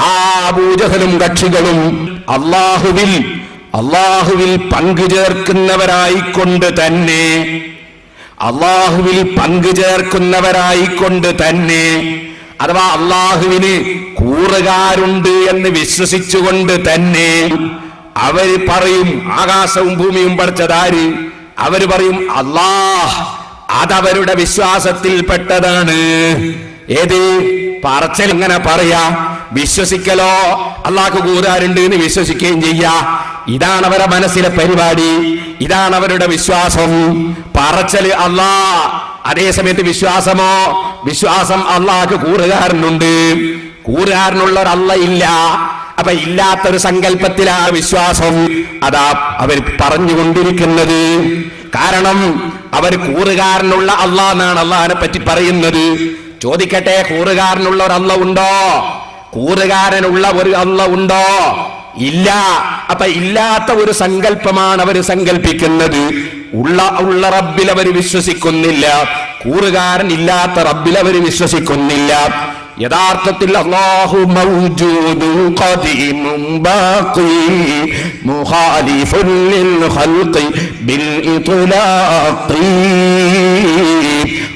ആ അബൂജഹലും കക്ഷികളും അള്ളാഹുവിൽ പങ്കുചേർക്കുന്നവരായിക്കൊണ്ട് തന്നെ, അള്ളാഹുവിൽ പങ്കുചേർക്കുന്നവരായിക്കൊണ്ട് തന്നെ, അഥവാ അള്ളാഹുവിന് കൂറുകാരുണ്ട് എന്ന് വിശ്വസിച്ചുകൊണ്ട് തന്നെ അവര് പറയും, ആകാശവും ഭൂമിയും പടച്ചതാര്? അവര് പറയും അല്ലാഹ്. അതവരുടെ വിശ്വാസത്തിൽപ്പെട്ടതാണ്. ഏത് പറച്ചൽ ഇങ്ങനെ പറയാ, വിശ്വസിക്കലോ അള്ളാഹ്ക്ക് കൂറുകാരുണ്ട് എന്ന് വിശ്വസിക്കുകയും ചെയ്യാ. ഇതാണ് അവരുടെ മനസ്സിലെ പരിപാടി, ഇതാണ് അവരുടെ വിശ്വാസം. പറച്ചല് അല്ലാഹ്, അതേ സമയത്ത് വിശ്വാസമോ? വിശ്വാസം അള്ളാഹ്ക്ക് കൂറുകാരനുണ്ട്, കൂറുകാരനുള്ള ഒരു അല്ല ഇല്ല. അപ്പൊ ഇല്ലാത്തൊരു സങ്കല്പത്തിലാണ് വിശ്വാസം. അതാ അവർ പറഞ്ഞുകൊണ്ടിരിക്കുന്നത്. കാരണം അവർ കൂറുകാരനുള്ള അല്ലാഹ് എന്നാണ് അള്ളാഹിനെ പറ്റി പറയുന്നത്. ചോദിക്കട്ടെ, കൂറുകാരനുള്ള ഒരു അല്ല ഉണ്ടോ? കൂറുകാരനുള്ള ഒരു അല്ല ഉണ്ടോ? ഇല്ല. അപ്പൊ ഇല്ലാത്ത ഒരു സങ്കല്പമാണ് അവർ സങ്കല്പിക്കുന്നത്. ഉള്ള റബ്ബിൽ അവർ വിശ്വസിക്കുന്നില്ല, കൂറുകാരൻ ഇല്ലാത്ത റബ്ബിൽ അവർ വിശ്വസിക്കുന്നില്ല. യഥാർത്ഥത്തിൽ അല്ലാഹു മൗജൂദുൻ ഖദീമുൻ ബാഖി മുഖാലിഫുൻ ലിൽ ഖൽഖി ബിൽ ഇത്ലാഖി.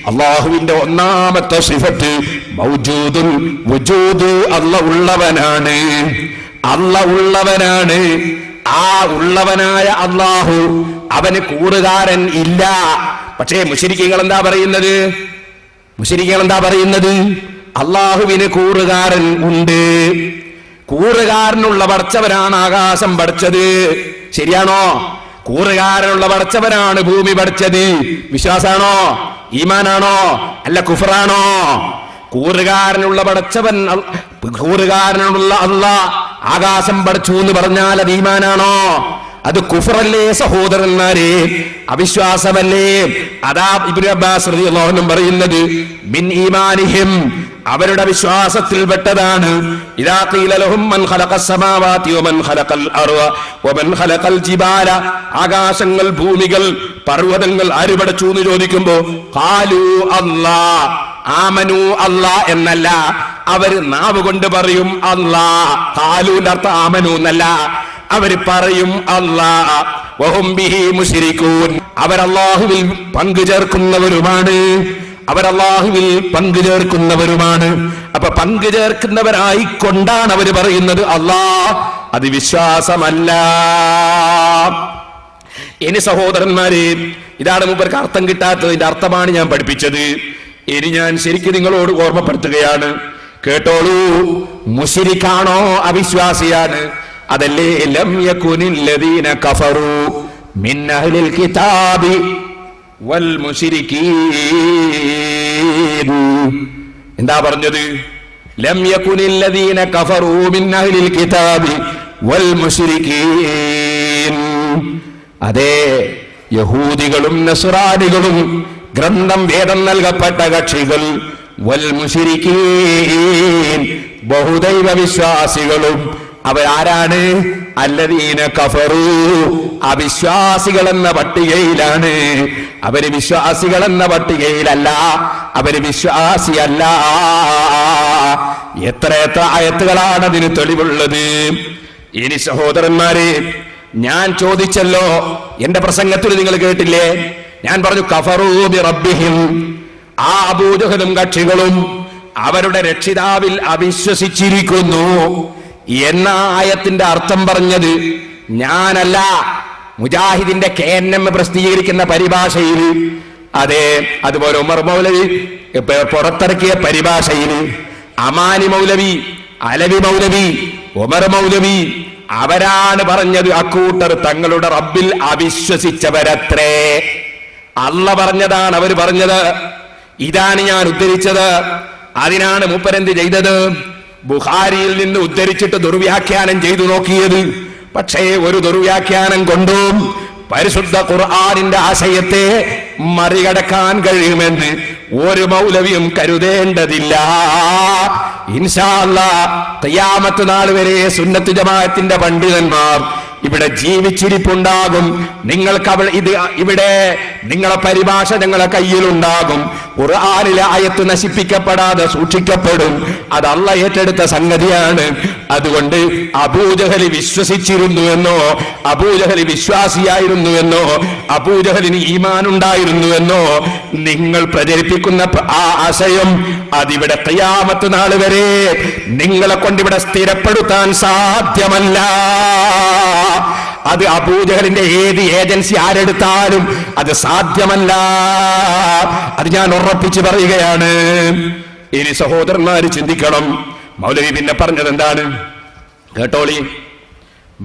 അല്ലാഹുവിന്റെ ഒന്നാമത്തെ സിഫത്ത് മൗജൂദുൻ, വജൂദ്. അല്ലാഹു ഉള്ളവനാണ്, അല്ലാഹു ഉള്ളവനാണ്. ആ ഉള്ളവനായ അല്ലാഹു, അവന് കൂറുകാരൻ ഇല്ല. പക്ഷേ മുശ്രിക്കുകൾ എന്താ പറയുന്നത്? മുശ്രിക്കുകൾ എന്താ പറയുന്നത്? അള്ളാഹുവിന് കൂറുകാരൻ ഉണ്ട്. കൂറുകാരനുള്ള പടച്ചവനാണ് ആകാശം പഠിച്ചത്. ശരിയാണോ? കൂറുകാരനുള്ള പടച്ചവനാണ് ഭൂമി പഠിച്ചത്. വിശ്വാസാണോ? ഈമാനാണോ? അല്ല കുഫറാണോ? കൂറുകാരനുള്ള പടച്ചവൻ, കൂറുകാരനുള്ള അല്ലാഹ് ആകാശം പഠിച്ചു എന്ന് പറഞ്ഞാൽ അത് ഈമാനാണോ? അത് കുഫറല്ലേ സഹോദരന്മാരെ? അവിശ്വാസമല്ലേ? അതാ ഇബ്നു അബ്ബാസ് റളിയല്ലാഹു അൻഹു പറയുന്നത്, മിൻ ഈമാനിഹിം, അവരുടെ വിശ്വാസത്തിൽപ്പെട്ടതാണ്. ഇദാ ഖീല ലഹും മൻ ഖലഖസ് സമാവാതി വമൻ ഖലഖൽ അർള വമൻ ഖലഖൽ ജിബാല, ആകാശങ്ങൾ, ഭൂമികൾ, പർവ്വതങ്ങൾ ആര് പടച്ചു എന്ന് ചോദിക്കുമ്പോ ഖാലൂ അല്ലാഹ്, ആമനു അല്ലാഹ് എന്നല്ല, അവര് നാവ് കൊണ്ട് പറയും അല്ലാ. ഖാലൂന്റെ അർത്ഥം ആമനു എന്നല്ല, അവര് പറയും അല്ലാ. വഹും ബിഹി മുശ്രികൂൻ, അവരല്ലാഹുവിൽ പങ്കു ചേർക്കുന്നവരുമാണ്. അവരല്ലാഹുവിൽ പങ്കു ചേർക്കുന്നവരുമാണ്. അപ്പൊ പങ്കു ചേർക്കുന്നവരായിക്കൊണ്ടാണ് അവര് പറയുന്നത് അല്ലാ. അത് വിശ്വാസമല്ല. ഇനി സഹോദരന്മാരെ, ഇതാണ് മൂപ്പർക്ക് അർത്ഥം കിട്ടാത്തതിന്റെ അർത്ഥമാണ് ഞാൻ പഠിപ്പിച്ചത്. ഇനി ഞാൻ ശരിക്കും നിങ്ങളോട് ഓർമ്മപ്പെടുത്തുകയാണ്, കേട്ടോളൂ. മുശ്രിക്കാണോ അവിശ്വാസിയാണ്? അതല്ലേ ലം യകുനില്ലദീന കഫറു മിൻ അഹ്ലിൽ കിതാബി വൽ മുശ്രികീൻ. എന്താ പറഞ്ഞത്? ലം യകുനില്ലദീന കഫറു മിൻ അഹ്ലിൽ കിതാബി വൽ മുശ്രികീൻ. അതെ, യഹൂദികളും നസ്രാനികളും ഗ്രന്ഥം വേദം നൽകപ്പെട്ട കക്ഷികൾ, വൽ മുശ്രികീൻ ബഹുദൈവ വിശ്വാസികളും അവരാരാണ്? അല്ലദീന കഫറു, അവിശ്വാസികൾ എന്ന പട്ടികയിലാണ്. അവര് വിശ്വാസികൾ എന്ന പട്ടികയിലല്ല, അവര് വിശ്വാസിയല്ല. എത്ര ആയത്തുകളാണ് അതിന് തെളിവുള്ളത്. ഇനി സഹോദരന്മാരെ, ഞാൻ ചോദിച്ചല്ലോ, എന്റെ പ്രസംഗത്തിൽ നിങ്ങൾ കേട്ടില്ലേ? ഞാൻ പറഞ്ഞു കഫറൂ ബി റബ്ബിഹിം. ആ അബൂജഹലും കക്ഷികളും അവരുടെ രക്ഷിതാവിൽ അവിശ്വസിച്ചിരിക്കുന്നു എന്ന ആയത്തിന്റെ അർത്ഥം പറഞ്ഞത് ഞാനല്ല, മുജാഹിദിന്റെ KNM പ്രസിദ്ധീകരിക്കുന്ന പരിഭാഷയിൽ, അതെ, അതുപോലെ ഉമർ മൗലവി പുറത്തിറക്കിയ പരിഭാഷയിൽ, അമാനി മൗലവി, അലവി മൗലവി, ഉമർ മൗലവി അവരാണ് പറഞ്ഞത് അക്കൂട്ടർ തങ്ങളുടെ റബ്ബിൽ അവിശ്വസിച്ചവരത്രേ. അള്ള പറഞ്ഞതാണ് അവർ പറഞ്ഞത്. ഇതാണ് ഞാൻ ഉദ്ധരിച്ചത്. അതിനാണ് മൂപ്പരെന്ത് ചെയ്തത്? ബുഖാരിയിൽ നിന്ന് ഉദ്ധരിച്ചിട്ട് ദുർവ്യാഖ്യാനം ചെയ്തു നോക്കിയത്. പക്ഷേ ഒരു ദുർവ്യാഖ്യാനം കൊണ്ടും പരിശുദ്ധ ഖുർആനിന്റെ ആശയത്തെ മറികടക്കാൻ കഴിയുമെന്ന് ഒരു മൗലവിയും കരുതേണ്ടതില്ല. ഇൻഷാ അല്ലാഹ് ഖിയാമത്ത് നാൾ വരെ സുന്നത്ത് ജമാഅത്തിന്റെ പണ്ഡിതന്മാർ ഇവിടെ ജീവിച്ചിരിപ്പുണ്ടാകും. നിങ്ങൾക്ക് ഇവിടെ നിങ്ങളെ പരിഭാഷ ഞങ്ങളെ കയ്യിലുണ്ടാകും. ഖുർആനിലെ ആയത്ത് നശിപ്പിക്കപ്പെടാതെ സൂക്ഷിക്കപ്പെടും. അത് അല്ലാഹ് ഏറ്റെടുത്ത സംഗതിയാണ്. അതുകൊണ്ട് അബൂജഹൽ വിശ്വസിച്ചിരുന്നു എന്നോ, അബൂജഹൽ വിശ്വാസിയായിരുന്നു എന്നോ, അബൂജഹലിന് ഈമാൻ ഉണ്ടായിരുന്നു എന്നോ നിങ്ങൾ പ്രചരിപ്പിക്കുന്ന ആ ആശയം അതിവിടെ ഖിയാമത്ത് നാൾ വരെ നിങ്ങളെ കൊണ്ടിവിടെ സ്ഥിരപ്പെടുത്താൻ സാധ്യമല്ല. അത് അബൂജഹലിന്റെ ഏത് ഏജൻസി ആരെടുത്താലും അത് സാധ്യമല്ല. അത് ഞാൻ ഉറപ്പിച്ച് പറയുകയാണ്. ഇനി സഹോദരന്മാര് ചിന്തിക്കണം. മൗലവി പിന്നെ പറഞ്ഞത് എന്താണ്? കേട്ടോളി.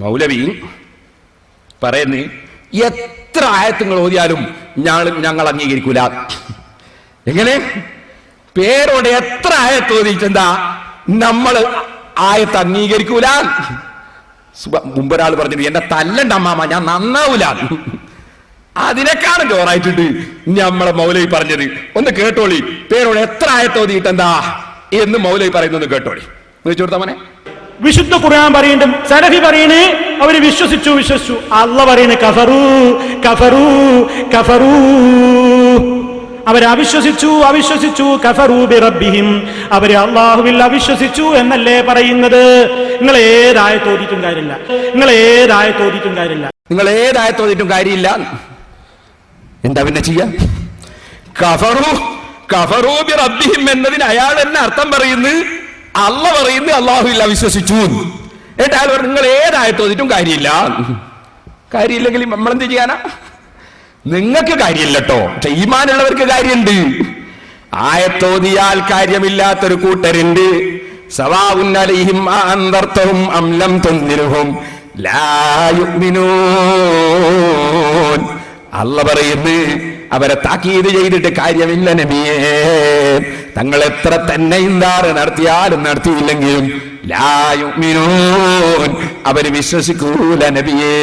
മൗലവി പറയുന്നു, എത്ര ആയത്തുകൾ ഓതിയാലും ഞങ്ങൾ അംഗീകരിക്കൂല. എങ്ങനെ? പേരോടെ എത്ര ആയത്ത് ഓതിയിട്ടെന്താ നമ്മൾ ആയത്ത് അംഗീകരിക്കൂല? മുമ്പൊരാൾ പറഞ്ഞു, എന്നെ തല്ലണ്ട അമ്മാമ, ഞാൻ നന്നാവൂല. അതിനേക്കാളും ജോറായിട്ടുണ്ട് നമ്മളെ മൗലവി പറഞ്ഞത്. ഒന്ന് കേട്ടോളി. പേരോട് എത്ര ആയത്തോതിയിട്ടെന്താ എന്ന് മൗലവി പറയുന്നത് കേട്ടോളി. വിളിച്ചു കൊടുത്ത മോനെ. വിശുദ്ധ ഖുർആൻ പറയുന്നുണ്ട്, സലഫി പറയണേ അവര് വിശ്വസിച്ചു. അല്ലാഹ് പറയണേ കഫറൂ കഫറൂ കഫറൂ. അവരെ അവിശ്വസിച്ചു. കഫറൂ ബി റബ്ബിഹിം, അവരെ അല്ലാഹുവിൽ അവിശ്വസിച്ചു എന്നല്ലേ പറയുന്നത്. നിങ്ങൾ ഏതായത്തോതിയിട്ടും കാര്യമില്ല. എന്താ പിന്നെ ചെയ്യാ? കഫറൂ ബി റബ്ബിഹിം എന്നതിന് അയാൾ തന്നെ അർത്ഥം പറയുന്നു. അല്ലാഹ് പറയുന്നു അല്ലാഹുവിൽ അവിശ്വസിച്ചു. എന്നിട്ട് അയാൾ പറഞ്ഞു നിങ്ങൾ ഏതായത്തോതിട്ടും കാര്യമില്ലെങ്കിൽ നമ്മളെന്ത് ചെയ്യാനാ? നിങ്ങൾക്ക് കാര്യമില്ല കേട്ടോ, പക്ഷെ ഈമാനുള്ളവർക്ക് കാര്യമുണ്ട്. ആയത്തോതിയാൽ കാര്യമില്ലാത്തൊരു കൂട്ടരുണ്ട്. സവാഉൻ അലൈഹിം അൻദർതഹും അം ലം തുൻദിർഹും ലാ യുഅ്മിനൂൻ. അല്ലാഹ് പറയുന്നു അവരെ താക്കീത് ചെയ്തിട്ട് കാര്യമില്ല നബിയേ. തങ്ങൾ എത്ര തന്നെ ഇന്താറ് നടത്തിയാലും നടത്തിയില്ലെങ്കിലും ലാ യുഅ്മിനൂൻ, അവര് വിശ്വസിക്കൂല നബിയേ.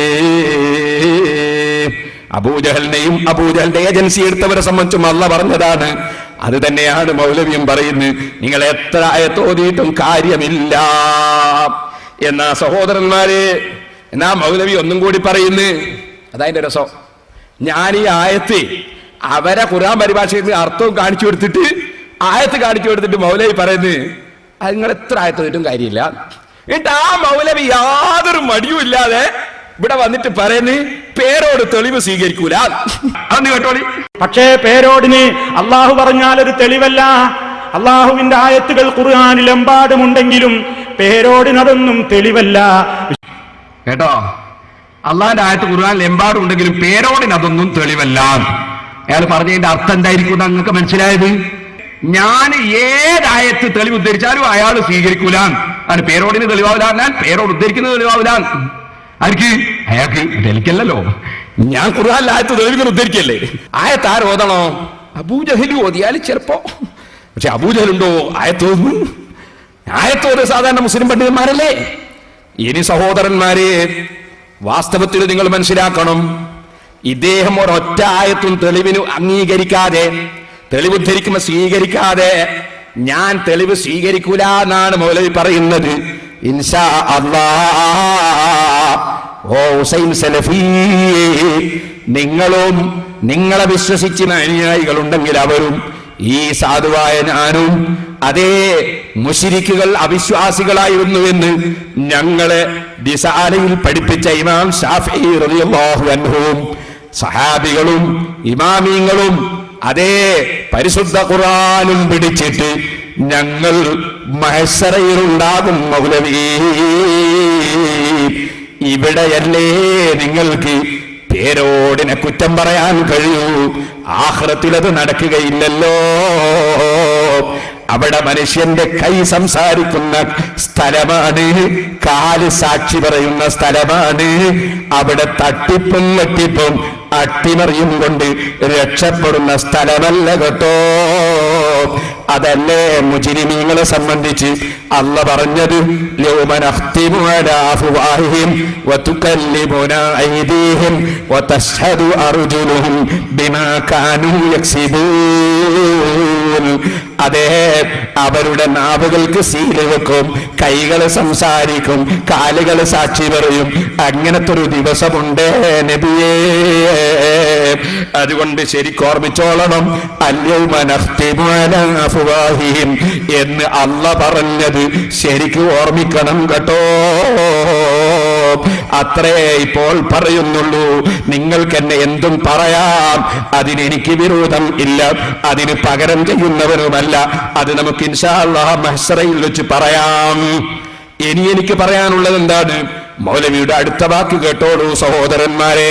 അബൂജഹലിനെയും അബൂജഹലിന്റെ ഏജൻസി എടുത്തവരെ സംബന്ധിച്ചും അല്ലാഹ് പറഞ്ഞതാണ്. അത് തന്നെയാണ് മൗലവിയും പറയുന്നത്. നിങ്ങൾ എത്ര ആയത്തോതിയിട്ടും കാര്യമില്ല. എന്നാ സഹോദരന്മാരെ, എന്നാ മൗലവി ഒന്നും കൂടി പറയുന്നു. അതതിന്റെ രസം. ഞാൻ ഈ ആയത്ത് അവരെ ഖുർആൻ പരിഭാഷയിൽ അർത്ഥവും കാണിച്ചു കൊടുത്തിട്ട് ആയത്ത് കാണിച്ചു കൊടുത്തിട്ട് മൗലവി പറയുന്നത് അത് നിങ്ങൾ എത്ര ആയത്തോട്ടും കാര്യമില്ല. എന്നിട്ട് ആ മൗലവി യാതൊരു മടിയും ഇല്ലാതെ ഇവിടെ വന്നിട്ട് പറയുന്നു പേരോട് തെളിവ് സ്വീകരിക്കൂല. അന്ന് കേട്ടോളി. പക്ഷേ പേരോടിന് അള്ളാഹു പറഞ്ഞാൽ ഒരു തെളിവല്ല. അള്ളാഹുവിന്റെ ആയത്തുകൾ ഖുർആനിലെമ്പാടുമുണ്ടെങ്കിലും പേരോടിനതൊന്നും തെളിവല്ല. കേട്ടോ, അള്ളാഹിന്റെ ആയത്ത് ഖുർആനിൽ എമ്പാടുണ്ടെങ്കിലും പേരോടിന് അതൊന്നും തെളിവല്ല. അയാൾ പറഞ്ഞതിന്റെ അർത്ഥം എന്തായിരിക്കും നിങ്ങൾക്ക് മനസ്സിലായത്? ഞാൻ ഏതായത്ത് തെളിവ് ഉദ്ധരിച്ചാലും അയാൾ സ്വീകരിക്കൂല. ആണ് പേരോടിന് തെളിവാവില്ല പറഞ്ഞാൽ പേരോട് ഉദ്ധരിക്കുന്നത് തെളിവാവില്ല. ആർക്ക്? അയാൾക്ക് തെളിക്കല്ലോ. ഞാൻ ഖുർആനിൽ ആയത്ത് തെളിവിങ്ങനെ ഉദ്ധരിക്കല്ലേ. ആയത്ത് ആരോദണോ? അബൂജഹൽ ഓതിയാൽ ചിലപ്പോ. പക്ഷെ അബൂജഹലുണ്ടോ ആയത്തോന്നും? ആയത്തോത് സാധാരണ മുസ്ലിം പണ്ഡിതന്മാരല്ലേ. ഇനി സഹോദരന്മാരെ, വാസ്തവത്തിൽ നിങ്ങൾ മനസ്സിലാക്കണം, ഇദ്ദേഹം ഒരൊറ്റ ആയത്തും തെളിവിന് അംഗീകരിക്കാതെ, തെളിവുദ്ധരിക്കുമ്പോ സ്വീകരിക്കാതെ, ഞാൻ തെളിവ് സ്വീകരിക്കൂല എന്നാണ് മൗലവി പറയുന്നത്. ഇൻഷാ അല്ലാഹ് ഓ ഹുസൈൻ സലഫി, നിങ്ങളും നിങ്ങളെ വിശ്വസിക്കുന്ന അനുയായികളുണ്ടെങ്കിൽ അവരും ഈ സാധുവായ ഞാനും അതേ മുശ്രിക്കുകൾ അവിശ്വാസികളായിരുന്നുവെന്ന് ഞങ്ങളെ റിസാലയിൽ പഠിപ്പിച്ച ഇമാം ശാഫിഈ റളിയല്ലാഹു അൻഹുവും സഹാബികളും ഇമാമീങ്ങളും അതേ പരിശുദ്ധ ഖുർആനും പിടിച്ചിട്ട് ഞങ്ങൾ മഹ്ശറയിലുണ്ടാകും മൗലവി. ഇവിടെയല്ലേ നിങ്ങൾക്ക് പേരോടിനെ കുറ്റം പറയാൻ കഴിയൂ? ആഖിറത്തിൽ അത് നടക്കുകയില്ലല്ലോ. അവിടെ മനുഷ്യന്റെ കൈ സംസാരിക്കുന്ന സ്ഥലമാണ്, കാല് സാക്ഷി പറയുന്ന സ്ഥലമാണ്. അവിടെ തട്ടിപ്പും വെട്ടിപ്പും അട്ടിമറിയും കൊണ്ട് രക്ഷപ്പെടുന്ന സ്ഥലമല്ല കേട്ടോ. അതല്ലേ മുജ്രിമീങ്ങളെ സംബന്ധിച്ച് അല്ല പറഞ്ഞത്, യൗമ നഖ്തിമു അലാ അഫ്വാഹിഹിം വതുകല്ലിമുനാ ഐദീഹിം വതശ്ഹദു അർജുലുഹും ബിമാ കാനൂ യക്സിബൂൻ. അതേ, അവരുടെ നാവുകൾക്ക് സീല് വെക്കും, കൈകൾ സംസാരിക്കും, കാലുകൾ സാക്ഷി പറയും. അങ്ങനത്തെ ഒരു ദിവസമുണ്ട് നബിയേ. അതുകൊണ്ട് ശരിക്കും ഓർമ്മിച്ചോളണം, അൽയൗമ നഖ്തിമു അലാ അഫ്വാഹിഹിം എന്ന് അല്ല പറഞ്ഞത് ശരിക്കും ഓർമ്മിക്കണം കേട്ടോ. അത്രേ ഇപ്പോൾ പറയുന്നുള്ളൂ. നിങ്ങൾക്ക് എന്നെ എന്തും പറയാം, അതിനെനിക്ക് വിരോധം ഇല്ല, അതിന് പകരം ചെയ്യുന്നവനുമല്ല. അത് നമുക്ക് ഇൻഷാ അല്ലാഹ് മഹ്ശറയിൽ വെച്ച് പറയാം. ഇനി എനിക്ക് പറയാനുള്ളത് എന്താണ്? മൗലവിയുടെ അടുത്ത വാക്ക് കേട്ടോളൂ സഹോദരന്മാരെ.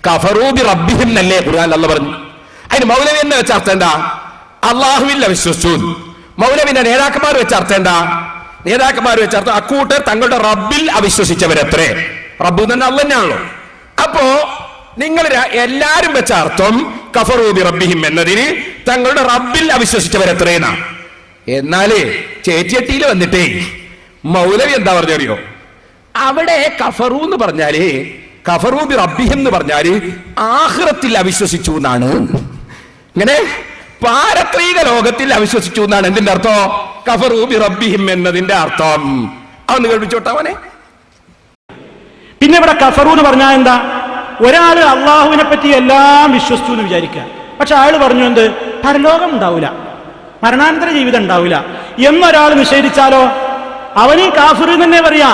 കഫറൂ ബി റബ്ബിഹിം എന്നല്ലേ ഖുർആൻ അല്ലാഹ് പറഞ്ഞു. അതിന് മൗലവി എന്ന് വെച്ച അർത്ഥം എന്താ? അള്ളാഹുവിൽ അവിശ്വസിച്ചു. മൗലവിന്റെ നേതാക്കന്മാർ വെച്ച അർത്ഥം എന്താ? നേതാക്കന്മാർ വെച്ച അർത്ഥം അക്കൂട്ടർ തങ്ങളുടെ റബ്ബിൽ അവിശ്വസിച്ചവരത്രേ. റബ്ബ് തന്നെ അള്ളാഹ് തന്നെയാണല്ലോ. അപ്പോ നിങ്ങൾ എല്ലാരും വെച്ച അർത്ഥം കഫറൂ ബി റബ്ബിഹിം എന്നതിന് തങ്ങളുടെ റബ്ബിൽ അവിശ്വസിച്ചവരത്രേന്നാ. എന്നാലേ ചേച്ചിയട്ടിയിൽ വന്നിട്ടേ മൗലവി എന്താ പറഞ്ഞറിയോ? അവിടെ കഫറൂ എന്ന് പറഞ്ഞാല്, കഫറൂ ബി റബ്ബിഹിം എന്ന് പറഞ്ഞാല് ആഖിറത്തിൽ അവിശ്വസിച്ചു എന്നാണ്. ഇങ്ങനെ പാരത്രിക ലോകത്തിൽ അവിശ്വസിച്ചു എന്നാണ് എന്തിന്റെ അർത്ഥം? കഫറൂ ബി റബ്ബിഹിം എന്നതിന്റെ അർത്ഥം. അതൊന്ന് കേൾപ്പിച്ചോട്ടാവനെ. പിന്നെ ഇവിടെ കഫറൂ എന്ന് പറഞ്ഞാൽ എന്താ? ഒരാള് അള്ളാഹുവിനെ പറ്റി എല്ലാം വിശ്വസിച്ചു എന്ന് വിചാരിക്കുക. പക്ഷെ അയാൾ പറഞ്ഞു എന്ത്? പരലോകം ഉണ്ടാവില്ല, മരണാനന്തര ജീവിതം ഉണ്ടാവില്ല എന്നൊരാൾ നിഷേധിച്ചാലോ അവന് കാഫിർ തന്നെ പറയാ.